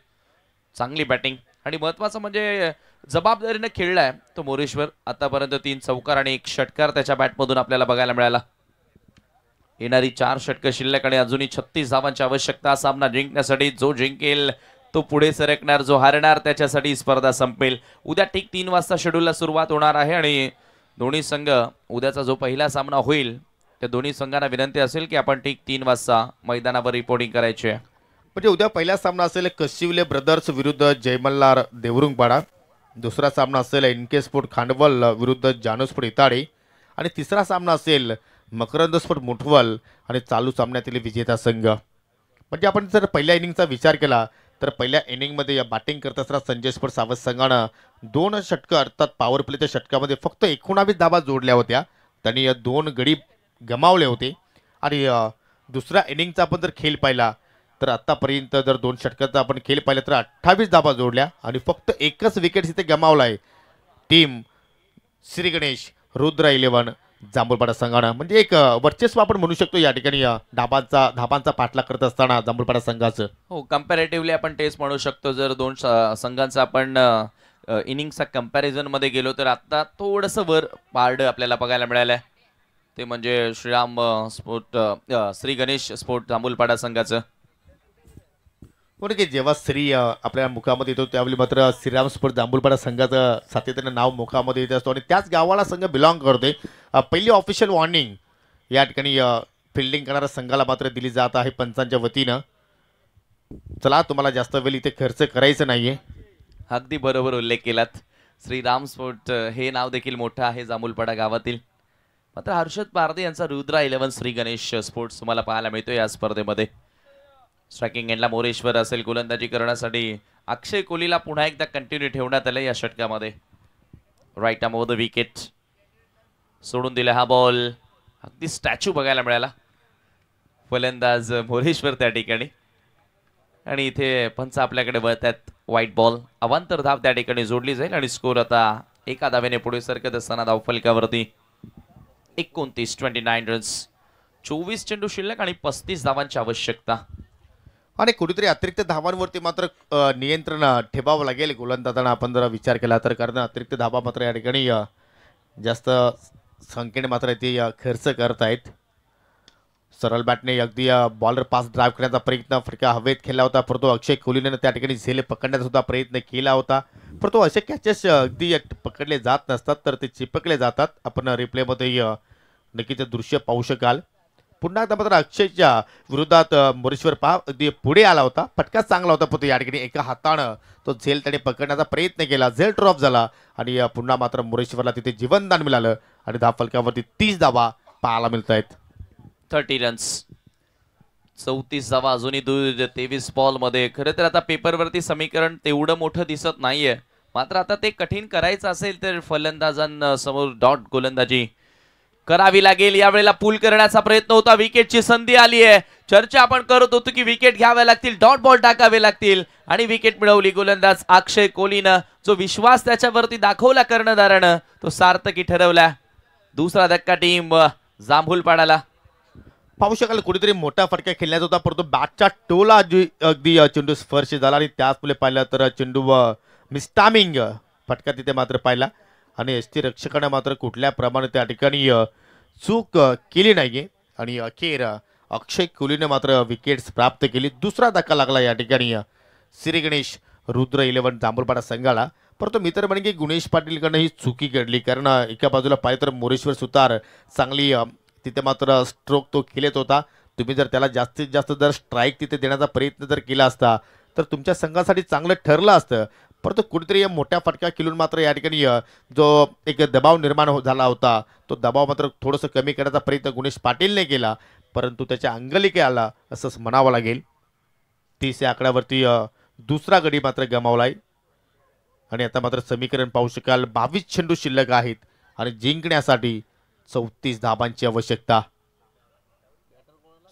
चांगली बॅटिंग आणि महत्वाचं म्हणजे जबाबदारीने खेळलाय तो मोरेश्वर. आतापर्यंत 3 चौकार आणि 1 षटकार त्याच्या बॅटमधून आपल्याला बघायला मिळाला. येणारी 4 षटकं शिल्लक आणि अजूनही 36 धावांची आवश्यकता सामना जिंकण्यासाठी. जो जिंकेल तो पुढे सरकणार, जो हारणार त्याच्यासाठी स्पर्धा संपेल. उद्या ठीक 3 वाजता शेड्यूलला सुरुवात होणार आहे आणि दोन्ही संघ उद्याचा जो पहिला सामना होईल त्या दोन्ही संघांना विनंती असेल की आपण ठीक 3 वाजता मैदानावर रिपोर्टिंग करायची आहे. म्हणजे उद्या पहिला सामना असेल कशिवले ब्रदर्स विरुद्ध जयमल्लार देवरुंगपाडा, दुसरा सामना असेल एनके स्पोर्ट खांडवल विरुद्ध जानू स्पोर्ट इताडे आणि तिसरा सामना असेल मकरंद स्पोर्ट मुठवल आणि चालू सामन्यातील विजेता संघ. म्हणजे आपण जर पहिल्या इनिंगचा विचार केला तर पहिल्या इनिंगमध्ये या बॅटिंग करत असताना संजय स्पोर्ट सावध संघानं 2 षटकं अर्थात पॉवर प्लेच्या षटकामध्ये फक्त 19 धावा जोडल्या होत्या. त्यांनी 2 गडी गमावले होते आणि दुसऱ्या इनिंगचा आपण जर खेळ पाहिला तर आतापर्यंत जर 2 षटकाचा आपण खेळ पाहिला तर 28 धावा जोडल्या आणि फक्त 1च विकेट इथे गमावला आहे टीम श्री गणेश रुद्र 11 जांभूळपाडा संघानं. म्हणजे एक वर्चस्व आपण म्हणू शकतो या ठिकाणी धाबांचा पाठलाग करत असताना जांभूळपाडा संघाचं. हो, कम्पॅरेटिव्हली आपण तेच म्हणू शकतो. जर 2 संघांचा आपण इनिंगचा कंपॅरिझन मध्ये गेलो तर आता थोडंसं वर पारड आपल्याला बघायला मिळालं आहे. ते म्हणजे श्री गणेश स्पोर्ट जांभूळपाडा संघाचं. पण की जेव्हा श्री आपल्या मुखामध्ये येतो त्यावेळी मात्र श्रीराम स्पोर्ट जांभूळपाडा संघाचं सातत्याने नाव मुखामध्ये येत असतो आणि त्याच गावाला संघ बिलॉंग करतोय. पहिली ऑफिशियल वॉर्निंग या ठिकाणी फिल्डिंग करणाऱ्या संघाला मात्र दिली जात आहे पंचांच्या वतीनं. चला, तुम्हाला जास्त वेळ इथे खर्च करायचं नाहीये. अगदी बरोबर उल्लेख केलात. श्रीराम स्पोर्ट हे नाव देखील मोठं आहे जांभूळपाडा गावातील. मात्र हर्षद पारदे यांचा रुद्रा 11 श्री गणेश स्पोर्ट्स तुम्हाला पाहायला मिळतो या स्पर्धेमध्ये. स्ट्रायकिंग एंडला मोरेश्वर असेल, गोलंदाजी करण्यासाठी अक्षय कोहलीला पुन्हा एकदा कंटिन्यू ठेवण्यात आलं या षटकामध्ये. Right arm over the wicket सोडून दिला हा बॉल. अगदी स्टॅच्यू बघायला मिळाला. फलंदाज मोरेश्वर त्या ठिकाणी आणि इथे पंच आपल्याकडे वळतात. व्हाईट बॉल, अवांतर धाव त्या ठिकाणी जोडली जाईल आणि स्कोर आता एका धावेने पुढे सरकत असताना धाव फलकावरती 29 रन्स. 24 चेंडू शिल्लक आणि 35 धावांची आवश्यकता. आणि कुठेतरी अतिरिक्त धावांवरती मात्र नियंत्रण ठेवावं लागेल गोलंदाजांना आपण जर विचार केला तर. कारण अतिरिक्त धावा मात्र या ठिकाणी जास्त संख्येने मात्र ते खर्च करत आहेत. सरळ बॅटने अगदी बॉलर पास ड्राईव्ह करण्याचा प्रयत्न फटका हवेत केला होता, परंतु अक्षय कोहलीने त्या ठिकाणी झेले पकडण्याचा सुद्धा प्रयत्न केला होता, परंतु असे कॅचेस अगदी पकडले जात नसतात तर ते चिपकले जातात. आपण रिप्लेमध्ये नक्कीच दृश्य पाहू शकाल. पुन्हा एकदा मात्र अक्षयच्या विरोधात मोरेश्वर पहा अगदी पुढे आला होता, फटका चांगला होता, परंतु या ठिकाणी एका हातानं तो झेल त्याने पकडण्याचा प्रयत्न केला, झेल ड्रॉप झाला आणि पुन्हा मात्र मोरेश्वरला तिथे जीवनदान मिळालं आणि धाव फलकावरती 30 धावा पाहायला मिळत आहेत. 30 रन्स, 34 धावा अजूनही दूर 23 बॉल मध्ये. खरं तर आता पेपरवरती समीकरण तेवढं मोठं दिसत नाहीये, मात्र आता ते कठीण करायचं असेल तर फलंदाजांसमोर डॉट गोलंदाजी करावी लागेल. यावेळेला पूल करण्याचा प्रयत्न होता, विकेटची संधी आली आहे. चर्चा आपण करत होतो की विकेट घ्याव्या लागतील, डॉट बॉल टाकावे लागतील आणि विकेट मिळवली गोलंदाज अक्षय कोहलीनं. जो विश्वास त्याच्यावरती दाखवला कर्णधारानं तो सार्थकी ठरवला. दुसरा धक्का टीम जांभूळपाडाला. पाहू शकाल कुठेतरी मोठा फटका खेळण्याचा होता, परंतु बॅटच्या टोला अगदी चेंडू स्पर्श झाला आणि त्याच पुढे पाहिलं तर चेंडू मिस्टामिंग फटका तिथे मात्र पाहिला आणि एसटी रक्षकाने मात्र कुठल्या प्रमाणे त्या ठिकाणी चूक केली नाहीये आणि अखेर अक्षय कोहलीने मात्र विकेट्स प्राप्त केली. दुसरा धक्का लागला या ठिकाणी श्री गणेश रुद्र 11 जांभूळपाडा संघाला, परंतु मित्र म्हणजे गुणेश पाटीलकडनं ही चुकी घडली. कारण एका बाजूला पाहिलं तर मोरेश्वर सुतार चांगली तिथे मात्र स्ट्रोक तो खेळत होता. तुम्ही जर त्याला जास्तीत जास्त जर स्ट्राईक तिथे देण्याचा प्रयत्न जर केला असता तर तुमच्या संघासाठी चांगलं ठरलं असतं, परंतु कुठेतरी मोठ्या फटका खेळून मात्र या ठिकाणी जो एक दबाव निर्माण झाला होता तो दबाव मात्र थोडंसं कमी करण्याचा प्रयत्न गुणेश पाटीलने केला, परंतु त्याच्या अंगलिके आला असंच म्हणावं लागेल. 30 या आकड्यावरती दुसरा गडी मात्र गमावलाय आणि आता मात्र समीकरण पाहू शकाल 22 चेंडू शिल्लक आहेत आणि जिंकण्यासाठी 34 धाबांची आवश्यकता.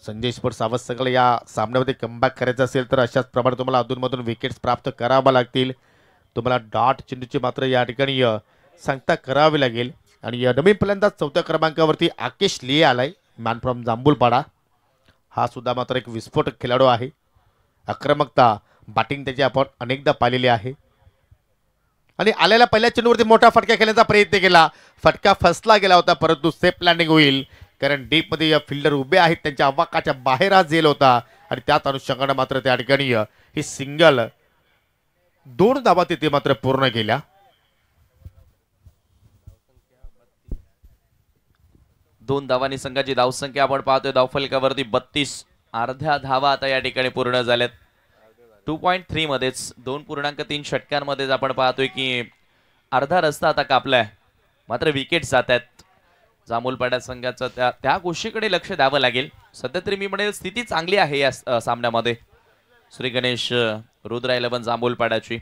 संजय स्पोर्ट सावध या सामन्यामध्ये कमबॅक करायचं असेल तर अशाच प्रमाणे तुम्हाला अधूनमधून विकेट्स प्राप्त करावा लागतील. तुम्हाला डॉट चेंडूची मात्र या ठिकाणी सांगता करावी लागेल. आणि नवीन फलंदाज 4थ्या क्रमांकावरती आकेश लिये आलाय, मॅन फ्रॉम जांभूलपाडा. हा सुद्धा मात्र एक विस्फोटक खेळाडू आहे. आक्रमकता बॅटिंग त्याची आपण अनेकदा पाहिलेली आहे. आणि आलेल्या पहिल्या चेंडूवरती मोठा फटका खेळण्याचा प्रयत्न केला. फटका फसला गेला होता, परंतु सेफ लँडिंग होईल, कारण डीप मध्ये फिल्डर उभे आहेत, त्यांच्या अवाकाच्या बाहेर हा झेल होता. आणि त्याच अनुषंगाने मात्र त्या ठिकाणी ही सिंगल 2 धावा तिथे मात्र पूर्ण केल्या. दोन धावांनी संघाची धावसंख्या आपण पाहतोय धावफलकावरती 32. अर्ध्या धावा आता या ठिकाणी पूर्ण झाल्यात. 2.3 मध्येच 2.3 षटकांमध्येच आपण पाहतोय की अर्धा रस्ता आता कापलाय. मात्र विकेट जात आहेत. जांभूलपाडा संघाचं त्या गोष्टीकडे लक्ष द्यावं लागेल. सध्या तरी मी म्हणेल स्थिती चांगली आहे या सामन्यामध्ये. श्री गणेश रुद्र 11 जांभूलपाड्याची.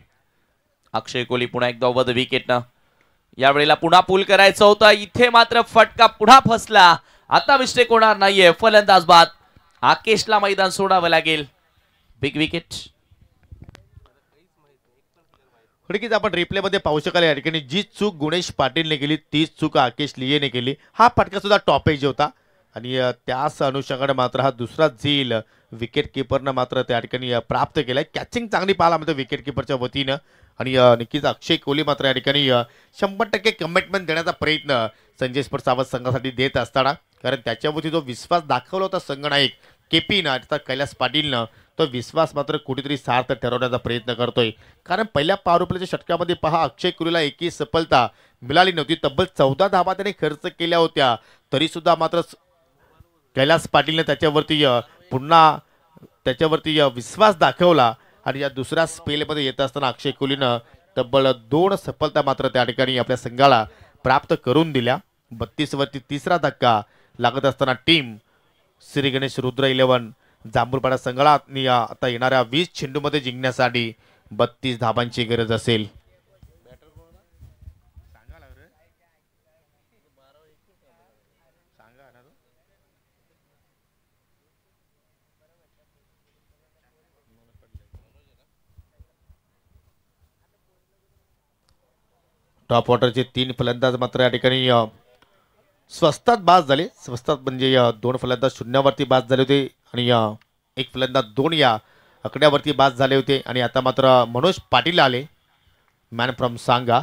अक्षय कोहली पुन्हा एकदा वध विकेटनं. यावेळेला पुन्हा पूल करायचं होतं, इथे मात्र फटका पुन्हा फसला. आता मिस्टेक होणार नाहीये. फलंदाज बाद. आकेशला मैदान सोडावं लागेल. Big wicket. खडकीच आपण रिप्ले मध्ये पाहू शकाल या ठिकाणी जी चूक गुणेश पाटीलने केली तीच चूक आकेश लियेने केली. हा फटका सुद्धा टॉपेज होता. आणि त्याच अनुषंगाने मात्र हा दुसरा झेल विकेट किपरनं मात्र त्या ठिकाणी प्राप्त केलाय. कॅचिंग चांगली पाहायला मिळते विकेट किपरच्या वतीनं. आणि नक्कीच अक्षय कोहली मात्र या ठिकाणी 100% कमिटमेंट देण्याचा प्रयत्न संजय स्पोर्ट्स सावध संघासाठी देत असताना, कारण त्याच्यावरती जो विश्वास दाखवला होता संघनायक केपीनं अर्थात कैलास पाटीलनं, तो विश्वास मात्र कुठेतरी सार्थ ठरवण्याचा प्रयत्न करतोय. कारण पहिल्या पॉवर प्लेच्या षटकामध्ये पहा अक्षय कोहलीला एकही सफलता मिळाली नव्हती. तब्बल 14 धावा त्याने खर्च केल्या होत्या, तरी सुद्धा मात्र कैलास पाटीलने त्याच्यावरती विश्वास दाखवला. आणि या दुसऱ्या स्पेलमध्ये येत असताना अक्षय कोहलीनं तब्बल 2 सफलता मात्र त्या ठिकाणी आपल्या संघाला प्राप्त करून दिल्या. 32 वरती तिसरा धक्का लागत असताना टीम श्री गणेश रुद्र 11 जांभूलपाडा संघाला आता येणाऱ्या 20 चेंडूमध्ये जिंकण्यासाठी 32 धाबांची गरज असेल. टॉप ऑर्डरचे 3 फलंदाज मात्र या ठिकाणी स्वस्तात बाद झाले. स्वस्तात म्हणजे 2 फलंदाज शून्यावरती बाद झाले होते आणि 1 फलंदाज 2 या आकड्यावरती बाद झाले होते. आणि आता मात्र मनोज पाटील आले, मॅन फ्रॉम सांगा.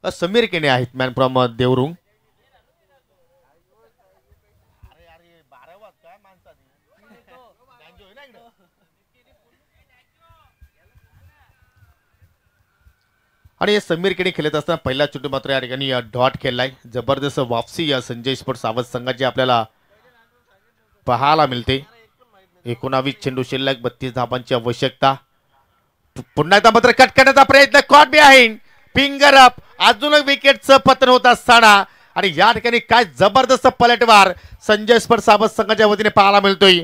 समीर केने आहेत मॅन फ्रॉम देवरुंग. आणि समीर केने खेळत असताना पहिला चेंडू मात्र या ठिकाणी डॉट खेळलाय. जबरदस्त वापसी या संजय स्पोर्ट्स सावध संघाची आपल्याला पाहायला मिळते. 19 चेंडू शिल्लक, 32 धाबांची आवश्यकता. पुन्हा एकदा मात्र कट करण्याचा प्रयत्न, कॉट बिहाइंड, फिंगर अप. अजून विकेटचं पतन होत असताना आणि या ठिकाणी काय जबरदस्त पलटवार संजय स्पोर्ट्स सावध संघाच्या वतीने पाहायला मिळतोय.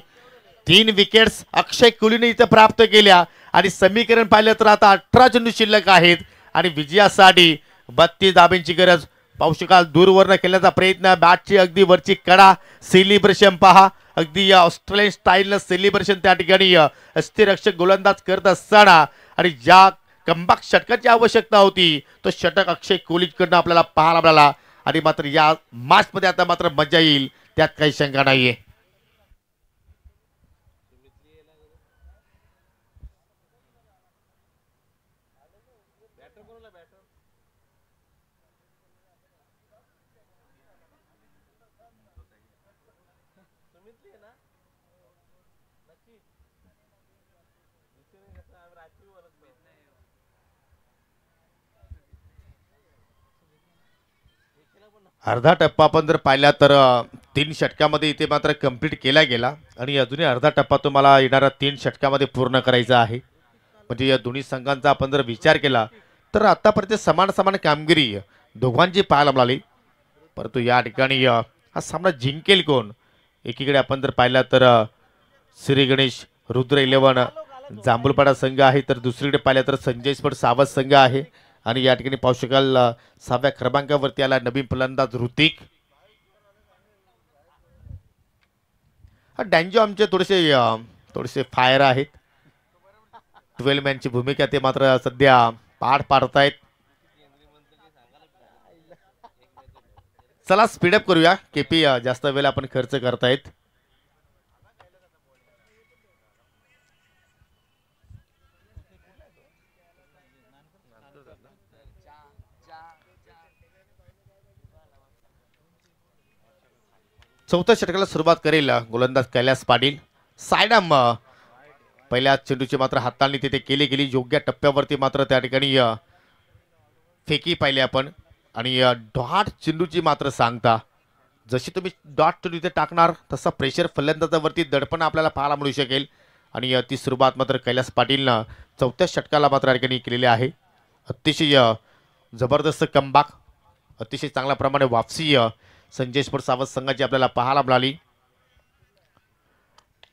3 विकेट्स अक्षय कोहलीने इथं प्राप्त केल्या. आणि समीकरण पाहिलं तर आता 18 चेंडू शिल्लक आहेत आणि विजयासाठी 32 धाब्यांची गरज. पाहू शकाल दूरवरनं खेळण्याचा प्रयत्न, बॅटची अगदी वरची कडा, सेलिब्रेशन पहा, अगदी ऑस्ट्रेलियन स्टाईलनं सेलिब्रेशन त्या ठिकाणी अस्थिरक्षक गोलंदाज करत असताना. आणि ज्या कमबॅक षटकाची आवश्यकता होती तो षटक अक्षय कोहलीकडनं आपल्याला पाहायला मिळाला. आणि मात्र या मॅचमध्ये आता मात्र मजा येईल, त्यात काही शंका नाहीये. अर्धा टप्पा आपण जर पाहिला तर 3 षटकामध्ये इथे मात्र कंप्लीट केला गेला. आणि अजूनही अर्धा टप्पा तुम्हाला येणाऱ्या 3 षटकामध्ये पूर्ण करायचा आहे. म्हणजे या दोन्ही संघांचा आपण जर विचार केला तर आतापर्यंत समान समान कामगिरी दोघांची पाहायला मिळाली. परंतु या ठिकाणी हा सामना जिंकेल कोण? एकीकडे आपण जर पाहिला तर श्री गणेश रुद्र 11 जांभूलपाडा संघ आहे, तर दुसरीकडे पाहिलं तर संजय स्पोर्ट्स सावध संघ आहे. आणि या ठिकाणी पाहू शकाल 6व्या क्रमांकावरती आला नवीन फलंदाज ऋतिक. डॅन्जो आमचे थोडेसे फायर आहेत. 12 मॅनची भूमिका ते मात्र सध्या पार पाडतायत. चला स्पीडअप करूया. केपी जास्त वेळ आपण खर्च करतायत. चौथ्या षटकाला सुरुवात करेल गोलंदाज कैलास पाटील. सायडम पहिल्या चेंडूची मात्र हाताळणी तिथे केली गेली. योग्य टप्प्यावरती मात्र त्या ठिकाणी फेकी पाहिली आपण. आणि डॉट चेंडूची मात्र सांगता जशी तुम्ही डॉट चेंडू इथे टाकणार तसा प्रेशर फलंदाजावरती दडपण आपल्याला पाहायला मिळू शकेल. आणि ती सुरुवात मात्र कैलास पाटीलनं चौथ्या षटकाला मात्र या ठिकाणी केलेली आहे. अतिशय जबरदस्त कमबॅक, अतिशय चांगल्या प्रमाणे वापसी संजय स्पोर्ट्स सावध संघाची आपल्याला पाहायला मिळाली.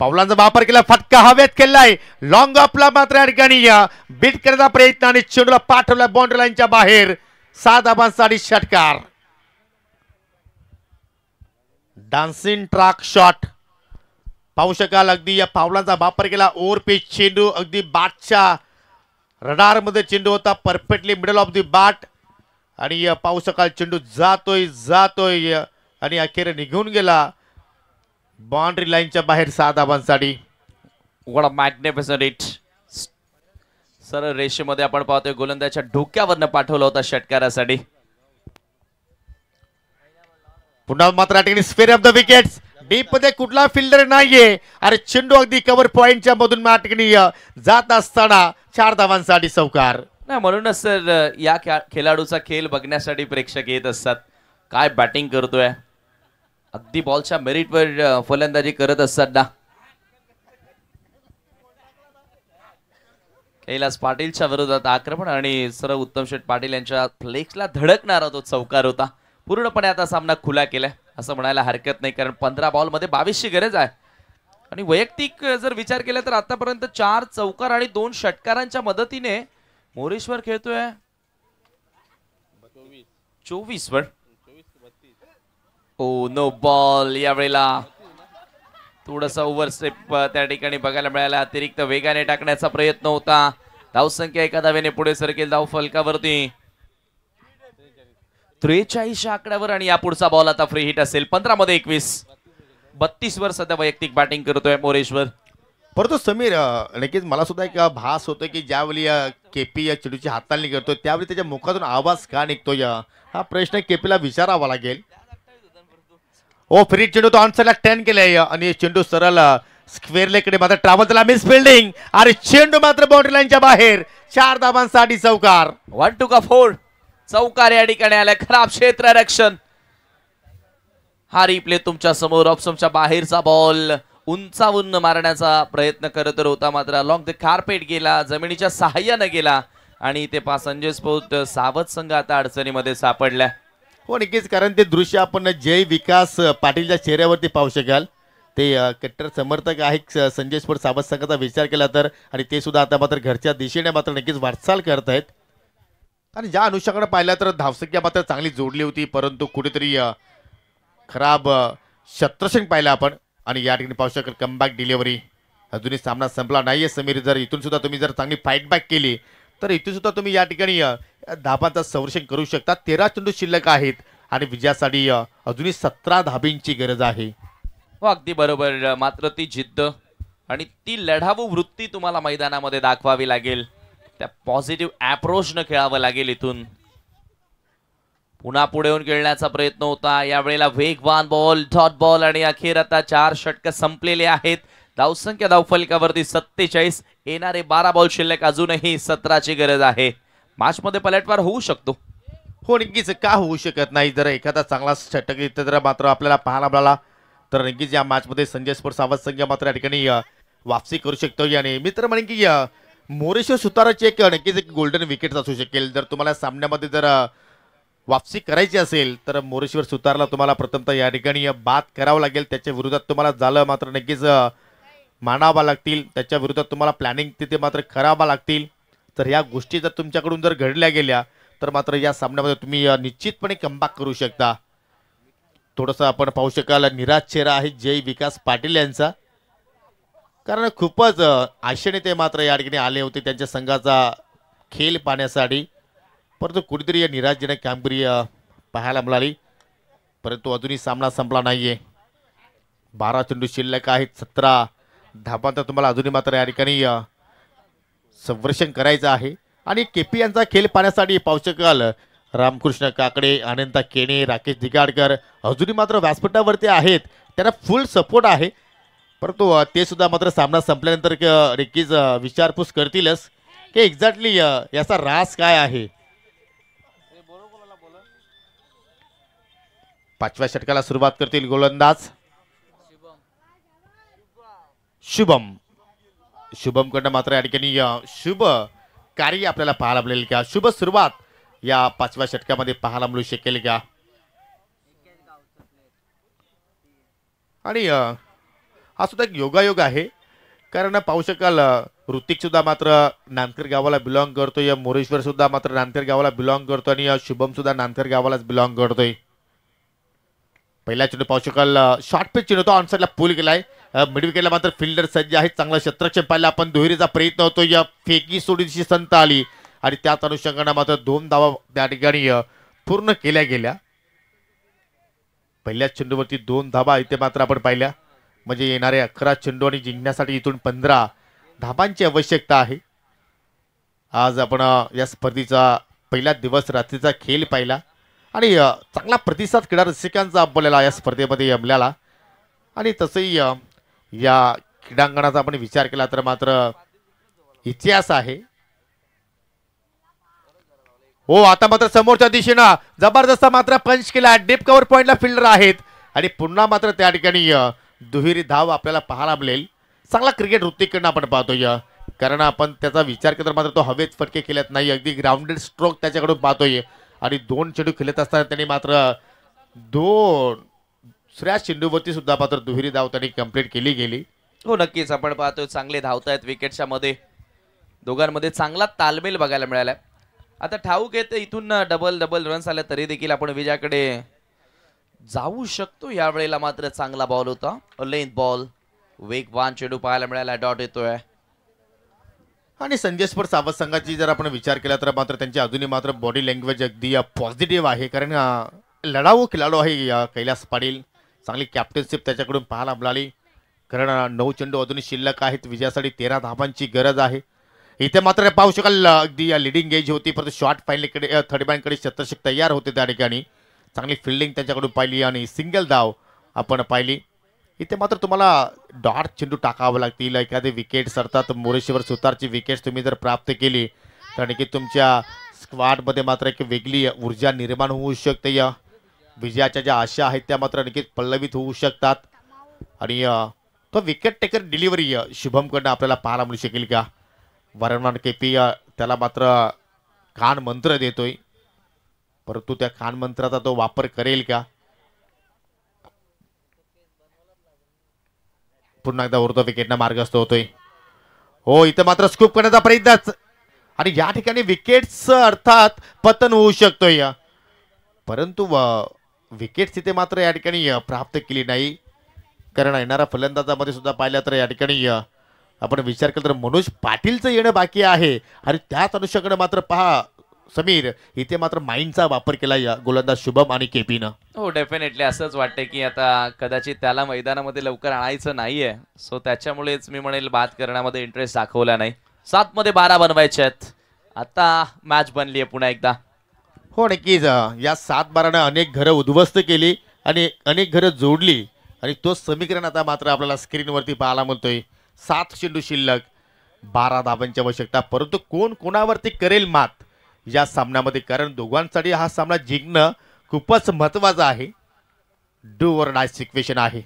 पावलांचा वापर केला, फटका हवेत केलाय. लॉंग ऑफला मात्र या ठिकाणी बीट करण्याचा प्रयत्न आणि चेंडूला पाठवला बाउंड्री लाईनच्या बाहेर. 7 धाबांसाठी षटकार. डान्सिंग ट्रॅक शॉट पाहू शकाल. अगदी या पावलांचा वापर केला. ओव्हर पिच चेंडू अगदी बॅटच्या रडार मध्ये चेंडू होता. Perfectly middle of the bat. आणि पाहू शकाल चेंडू जातोय आणि अखेर निघून गेला बाउंड्री लाईनच्या बाहेर. 7 धाबांसाठी. What a magnificent hit. सरळ रेषेमध्ये आपण पाहतोय गोलंदाजाच्या डोक्यावरनं पाठवलं होता षटकारासाठी. पुन्हा मात्र या ठिकाणी square of the wickets. Deep मध्ये कुठला फिल्डर नाहीये. अरे चेंडू अगदी कव्हर पॉइंटच्या मधून या ठिकाणी जात असताना 4 धावांसाठी चौकार. नाही म्हणूनच सर या खेळाडूचा खेळ बघण्यासाठी प्रेक्षक येत असतात. काय बॅटिंग करतोय. अगदी बॉलच्या मेरिटवर फलंदाजी करत असतात ना. कैलास पाटीलच्या विरोधात आक्रमण आणि सरळ उत्तम शेठ पाटील यांच्या फ्लेक्सला धडकणारा तो चौकार होता. पूर्णपणे आता सामना खुला केलाय असं म्हणायला हरकत नाही, कारण 15 बॉलमध्ये 22ची गरज आहे. आणि वैयक्तिक जर विचार केला तर आतापर्यंत 4 चौकार आणि 2 षटकारांच्या मदतीने मोरेश्वर खेळतोय 24 वर. Oh no ball. यावेळेला थोडासा ओव्हरस्टेप त्या ठिकाणी बघायला मिळाला. अतिरिक्त वेगाने टाकण्याचा प्रयत्न होता. धावसंख्या एका धावेने पुढे सरकेल धाव फलकावरती 43 आकड्यावर. आणि या पुढचा बॉल आता फ्री हिट असेल. 15 मध्ये 21. 32 वर सध्या वैयक्तिक बॅटिंग करतोय मोरेश्वर. परंतु समीर नक्कीच मला सुद्धा एक भास होतो की ज्यावेळी केपी या चेंडूची हाताळणी करतो त्यावेळी त्याच्या मुखातून आवाज का निघतोय हा प्रश्न केपीला विचारावा लागेल. ओ फ्री चेंडू तो ऑनसाइडला 10 केलाय आणि चेंडू सरळ स्क्वेअर लेकडे मात्र ट्रॅव्हल झाला. मिस फिल्डिंग आणि चेंडू मात्र बाउंड्री लाईनच्या बाहेर. 4 धाबांसाठी चौकार. 1 2 का 4 चौकार या ठिकाणी आला. खराब क्षेत्ररक्षण. हा रिप्ले तुमच्या समोर. ऑप्शनच्या बाहेरचा बॉल उंचावून मारण्याचा प्रयत्न करत होता मात्र अलॉंग द कार्पेट गेला. जमिनीच्या सहाय्याने गेला आणि ते संजय स्पोर्ट सावध संघ आता अडचणीमध्ये सापडल्या. हो नक्कीच, कारण ते दृश्य आपण जय विकास पाटीलच्या चेहऱ्यावरती पाहू शकाल. ते कट्टर समर्थक आहेत संजय स्पोर्ट सावध संघाचा विचार केला तर. आणि ते सुद्धा आता मात्र घरच्या दिशेने मात्र नक्कीच वाटचाल करत आहेत. आणि ज्या अनुषंगाने पाहिलं तर धावसंख्या मात्र चांगली जोडली होती, परंतु कुठेतरी खराब शत्रक्षण पाहिलं आपण. आणि या ठिकाणी पाहू शकाल कमबॅक डिलिव्हरी. अजूनही सामना संपला नाहीये समीर. जर इथून सुद्धा तुम्ही जर चांगली फाईट बॅक केली तर इथून सुद्धा तुम्ही या ठिकाणी धाबांचं संरक्षण करू शकता. 13 चेंडू शिल्लक आहेत आणि विजयासाठी अजूनही 17 धाबींची गरज आहे. हो अगदी बरोबर. मात्र ती जिद्द आणि ती लढाऊ वृत्ती तुम्हाला मैदानामध्ये दाखवावी लागेल. त्या पॉझिटिव्ह अप्रोचनं खेळावं लागेल. इथून पुन्हा पुढे येऊन खेळण्याचा प्रयत्न होता. यावेळेला वेगवान बॉल, डॉट बॉल आणि अखेर आता 4 षटक संपलेले आहेत. धावसंख्या धावफलकावरती 47. येणारे 12 बॉल शिल्लक. अजूनही 17ची गरज आहे. मॅच मध्ये पलटवार होऊ शकतो. हो नक्कीच, का होऊ शकत नाही. जर एखादा चांगला षटक इथं जर मात्र आपल्याला पाहायला मिळाला तर नक्कीच या मॅच मध्ये संजय स्पोर्ट सावध संघ मात्र या ठिकाणी वापसी करू शकतो. आणि मी तर म्हणेन की मोरेश्वर सुताराची एक नक्कीच एक गोल्डन विकेट असू शकेल. जर तुम्हाला सामन्यामध्ये जर वापसी करायची असेल तर मोरेश्वर सुतारला तुम्हाला प्रथमतः या ठिकाणी बाद करावं लागेल. त्याच्या विरोधात तुम्हाला झालं मात्र नक्कीच मानावा लागतील. त्याच्या विरोधात तुम्हाला प्लॅनिंग तिथे मात्र करावा लागतील. तर या गोष्टी जर तुमच्याकडून जर घडल्या गेल्या तर मात्र या सामन्यामध्ये तुम्ही निश्चितपणे कमबॅक करू शकता. थोडंसं आपण पाहू शकाल निराश चेहरा आहे जय विकास पाटील यांचा. कारण खूपच आशेने ते मात्र या ठिकाणी आले होते त्यांच्या संघाचा खेळ पाहण्यासाठी, परंतु कुठेतरी या निराशजनक कामगिरी पाहायला मिळाली. परंतु अजूनही सामना संपला नाहीये. 12 चेंडू शिल्लक आहेत, 17 धाबांचा तुम्हाला अजूनही मात्र या ठिकाणी संवर्षण करायचं आहे. आणि केपी यांचा खेळ पाहण्यासाठी पाहू शकाल रामकृष्ण काकडे, अनंता केणे, राकेश दिगाडकर अजूनही मात्र व्यासपीठावरती आहेत, त्यांना फुल सपोर्ट आहे. परंतु ते सुद्धा मात्र सामना संपल्यानंतर नक्कीच विचारपूस करतीलच की एक्झॅक्टली याचा राज काय आहे. 5व्या षटकाला सुरुवात करतील गोलंदाज शुभम कडनं मात्र या ठिकाणी शुभ कार्य आपल्याला पाहायला मिळेल का, शुभ सुरुवात या 5व्या षटकामध्ये पाहायला मिळू शकेल का. आणि हा सुद्धा एक योगायोग आहे, कारण पाहू शकाल ऋतिक सुद्धा मात्र नांदखेड गावाला बिलॉंग करतोय, मोरेश्वर सुद्धा मात्र नांदखेड गावाला बिलॉंग करतो आणि शुभम सुद्धा नांदखेड गावालाच बिलॉंग करतोय. पहिला चेंडू पाहू शकाल शॉर्ट पिच चेंडू तो ऑनसाइडला पूल केलाय. मिड विकेटला मात्र फिल्डर सज्ज आहेत, चांगला क्षेत्ररक्षण पाहिलं आपण, दुहेरीचा प्रयत्न होतो, या फेकी सोडीची संत आली आणि त्याच अनुषंगाने मात्र 2 धावा त्या ठिकाणी पूर्ण केल्या गेल्या. पहिल्या चेंडूवरती 2 धावा इथे मात्र आपण पाहिल्या, म्हणजे येणारे 11 चेंडू आणि जिंकण्यासाठी इथून 15 धाबांची आवश्यकता आहे. आज आपण या स्पर्धेचा पहिला दिवस रात्रीचा खेळ पाहिला आणि चांगला प्रतिसाद क्रीडा रसिकांचा आपल्याला या स्पर्धेमध्ये जमलेला. आणि तसंही या क्रीडांगणाचा आपण विचार केला तर मात्र इतिहास आहे. हो, आता मात्र समोरच्या दिशेनं जबरदस्त मात्र पंच केला, डीप कव्हर पॉइंटला फिल्डर आहेत आणि पुन्हा मात्र त्या ठिकाणी दुहेरी धाव आपल्याला पाहायला मिळेल. चांगला क्रिकेट ऋतिककडनं आपण पाहतोय, कारण आपण त्याचा विचार केला तर मात्र तो हवेत फटके केलेत नाही, अगदी ग्राउंडेड स्ट्रोक त्याच्याकडून पाहतोय. आणि 2 चेंडू खेळत असताना त्यांनी मात्र 2 चेंडूवरती सुद्धा मात्र दुहेरी धाव त्यांनी कंप्लीट केली गेली. हो नक्कीच, आपण पाहतोय चांगले धावतायत विकेटच्या मध्ये, दोघांमध्ये चांगला तालमेल बघायला मिळालाय. आता ठाऊक येते इथून डबल रन्स आले तरी देखील आपण विजयाकडे जाऊ शकतो. यावेळेला मात्र चांगला बॉल होता, लेंथ बॉल, वेगवान चेंडू पाहायला मिळाला, डॉट येतोय. आणि संजय स्पोर्ट्स सावध संघाची जर आपण विचार केला तर मात्र त्यांची अजूनही मात्र बॉडी लँग्वेज अगदी पॉझिटिव्ह आहे, कारण लढाऊ खेळाडू आहे कैलास पाटील, चांगली कॅप्टनशिप त्याच्याकडून पाहायला मिळाली. कारण 9 चेंडू अजूनही शिल्लक आहेत, विजयासाठी 13 धावांची गरज आहे. इथे मात्र पाहू शकाल अगदी लिडिंग एज होती, परंतु शॉर्ट फायनलकडे थर्ड बॅनकडे शतरक्षक तयार होते त्या ठिकाणी. चांगली फिल्डिंग त्यांच्याकडून पाहिली आणि सिंगल धाव आपण पाहिली. इथे मात्र तुम्हाला डॉट चेंडू टाकावं लागतील, एखादी विकेट अर्थात मोरेश्वर सुतारची विकेट तुम्ही जर प्राप्त केली तर नक्की तुमच्या स्क्वॉडमध्ये मात्र एक वेगळी ऊर्जा निर्माण होऊ शकते. या विजयाच्या ज्या आशा आहेत त्या मात्र नक्कीच पल्लवित होऊ शकतात. आणि तो विकेट टेकर डिलिव्हरी शुभमकडनं आपल्याला पाहायला मिळू शकेल का. वारंवार केपी त्याला मात्र कान मंत्र देतोय, परंतु त्या कान मंत्राचा तो वापर करेल का. पुन्हा एकदा उर्ध्व विकेटना मार्गस्थ होतोय. हो, इथं मात्र स्कूप करण्याचा प्रयत्न आणि या ठिकाणी विकेट्स अर्थात पतन होऊ शकतोय, परंतु विकेट्स तिथे मात्र या ठिकाणी प्राप्त केली नाही. कारण येणारा फलंदाजामध्ये सुद्धा पाहिलं तर या ठिकाणी आपण विचार केला तर मनोज पाटीलचं येणं बाकी आहे आणि त्याच अनुषंगाने मात्र पहा समीर इथे मात्र माइंडचा वापर केला या गोलंदाज शुभम आणि केपीनं. हो डेफिनेटली असंच वाटतंय की आता कदाचित त्याला मैदानामध्ये लवकर आणायचं नाहीये, सो त्याच्यामुळेच मी म्हणेल बाद करण्यामध्ये इंटरेस्ट दाखवला नाही. 7 मध्ये 12 बनवायचे आहेत, आता मॅच बनली आहे पुन्हा एकदा. हो नक्कीच, या 7-12 अनेक घरं उद्ध्वस्त केली आणि अनेक घरं जोडली आणि तो समीकरण आता मात्र आपल्याला स्क्रीनवरती पाहायला मिळतोय. 7 चेंडू शिल्लक, 12 धावांची आवश्यकता, परंतु कोण कोणावरती करेल मात या सामन्यामध्ये, कारण दोघांसाठी हा सामना जिंकणं खूपच महत्वाचं आहे. डू और डाय सिच्युएशन आहे.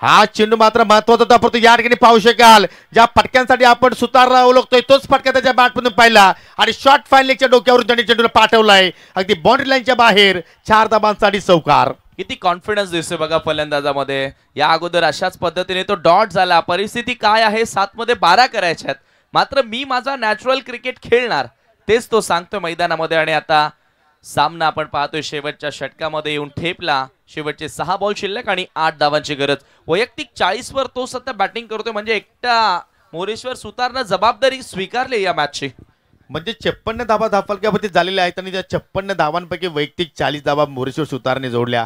हा चेंडू मात्र महत्वाचा होता, परंतु या ठिकाणी पाहू शकाल ज्या फटक्यांसाठी आपण सुतारला ओळखतोय तोच फटका त्याच्या बॅटमधून पाहिला आणि शॉर्ट फायनलच्या डोक्यावरून त्यांनी चेंडूला पाठवलाय अगदी बाउंड्री लाईनच्या बाहेर. 4 धाबांसाठी चौकार. किती कॉन्फिडन्स दिसतोय बघा फलंदाजामध्ये. या अगोदर अशाच पद्धतीने तो डॉट झाला. परिस्थिती काय आहे, 7 मध्ये 12 करायच्यात, मात्र मी माझा नॅचरल क्रिकेट खेळणार तेच तो सांगतोय मैदानामध्ये. आणि आता सामना आपण पाहतोय शेवटच्या षटकामध्ये येऊन ठेपला. शेवटचे 6 बॉल शिल्लक आणि 8 धावांची गरज. वैयक्तिक 40 वर तो सध्या बॅटिंग करतोय, म्हणजे एकटा मोरेश्वर सुतारनं जबाबदारी स्वीकारली या मॅचची. म्हणजे 56 धावा धावफलकावरती झालेल्या आहेत आणि त्या 56 धावांपैकी वैयक्तिक 40 धावा मोरेश्वर सुतारने जोडल्या.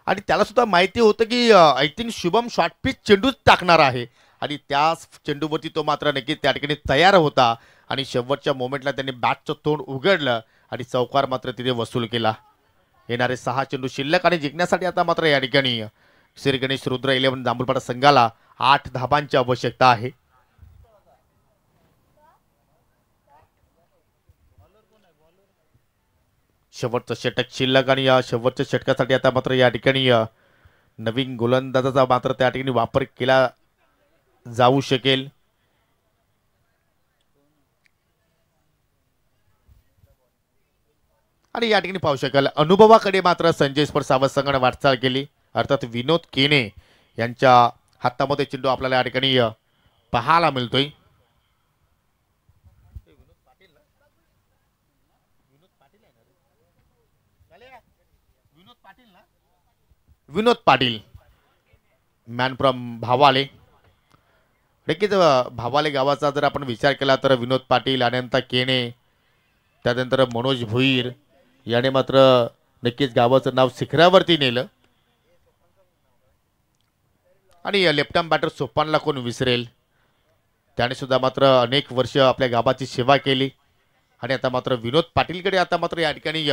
आणि त्याला सुद्धा माहिती होतं की I think Shubham short pitch चेंडूच टाकणार आहे आणि त्या चेंडूवरती तो मात्र नक्कीच त्या ठिकाणी तयार होता आणि शेवटच्या मोमेंटला त्यांनी बॅटचं तोंड उघडलं आणि चौकार मात्र तिथे वसूल केला. येणारे 6 चेंडू शिल्लक आणि जिंकण्यासाठी आता मात्र या ठिकाणी श्री गणेश रुद्र 11 जांभूळपाडा संघाला 8 धाबांची आवश्यकता आहे. शेवटचं षटक शिल्लक आणि या शेवटच्या षटकासाठी आता मात्र या ठिकाणी नवीन गोलंदाजाचा मात्र त्या ठिकाणी वापर केला जाऊ शकेल. आणि या ठिकाणी पाहू शकाल अनुभवाकडे मात्र संजय स्पोर्ट्स सावध संघाने वाटचाल केली. अर्थात विनोद केने यांच्या हातामध्ये चेंडू आपल्याला या ठिकाणी पाहायला मिळतोय. विनोद पाटील मॅन फ्रॉम भावाले. नक्कीच भावाले गावाचा जर आपण विचार केला तर विनोद पाटील, अनंत केने, त्यानंतर मनोज भुईर याने मात्र नक्कीच गावाचं नाव शिखरावरती नेलं. आणि लेफ्ट आर्म बॅटर सोपानला कोण विसरेल, त्याने सुद्धा मात्र अनेक वर्ष आपल्या गावाची सेवा केली. आणि आता मात्र विनोद पाटीलकडे आता मात्र या ठिकाणी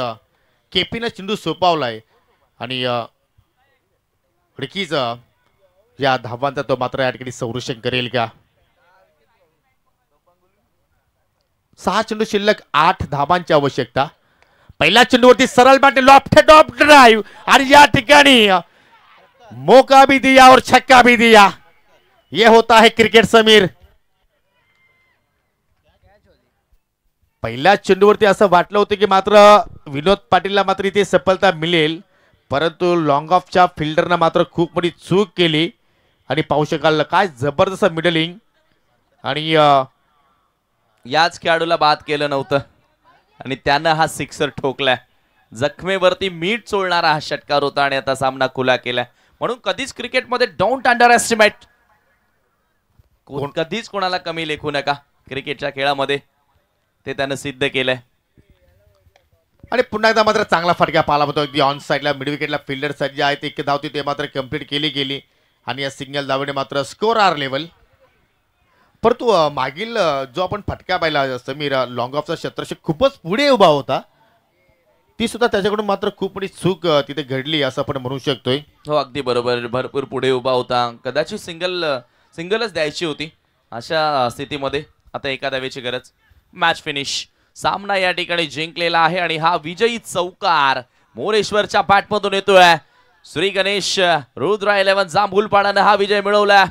केपीनं चेंडू सोपावलाय आणि नक्कीच या धावांचा तो मात्र या ठिकाणी संरक्षण करेल का. 6 चेंडू शिल्लक 8 धाबांची आवश्यकता. पहिल्या चेंडूवरती सरळ बॅट लॉफ्टेड ऑफ ड्राइव आणि या ठिकाणी मौका भी दिया और छक्का भी दिया. ये होता है क्रिकेट समीर. पहिल्या चेंडूवरती असं वाटलं होतं की मात्र विनोद पाटीलला मात्र इथे सफलता मिळेल, परंतु लॉंग ऑफच्या फिल्डरनं मात्र खूप मोठी चूक केली. आणि पाहू शकाल काय जबरदस्त मिडलिंग आणि याच खेळाडूला बाद केलं नव्हतं आणि त्यानं हा सिक्सर ठोकलाय. जखमेवरती मीठ चोळणारा हा षटकार होता आणि आता सामना खुला केलाय. म्हणून कधीच क्रिकेटमध्ये डोंट अंडर एस्टिमेट, कधीच कोणाला कमी लेखू नका क्रिकेटच्या खेळामध्ये. ते त्यानं सिद्ध केलंय. आणि पुन्हा एकदा मात्र चांगला फटका पाहायला होतो. अगदी ऑन साईडला मिड विकेटला फिल्डर सज्ज आहेत, एक धाव ते मात्र कंप्लीट केली गेली आणि या सिंगल धावेने मात्र स्कोर आर लेवल. परंतु मागील जो आपण फटका पाहिला समीर, लॉंग ऑफचा क्षेत्ररक्षक खूपच पुढे उभा होता, ती सुद्धा त्याच्याकडून मात्र खूप मोठी चूक तिथे घडली असं आपण म्हणू शकतोय. हो अगदी बरोबर, भरपूर पुढे उभा होता, कदाचित सिंगलच द्यायची होती अशा स्थितीमध्ये. आता एका धावेची गरज. Match finish. सामना या ठिकाणी जिंकलेला आहे आणि हा विजयी चौकार मोरेश्वरच्या बॅटमधून येतोय. श्री गणेश रुद्र 11 जांभूळपाडानं हा विजय मिळवला.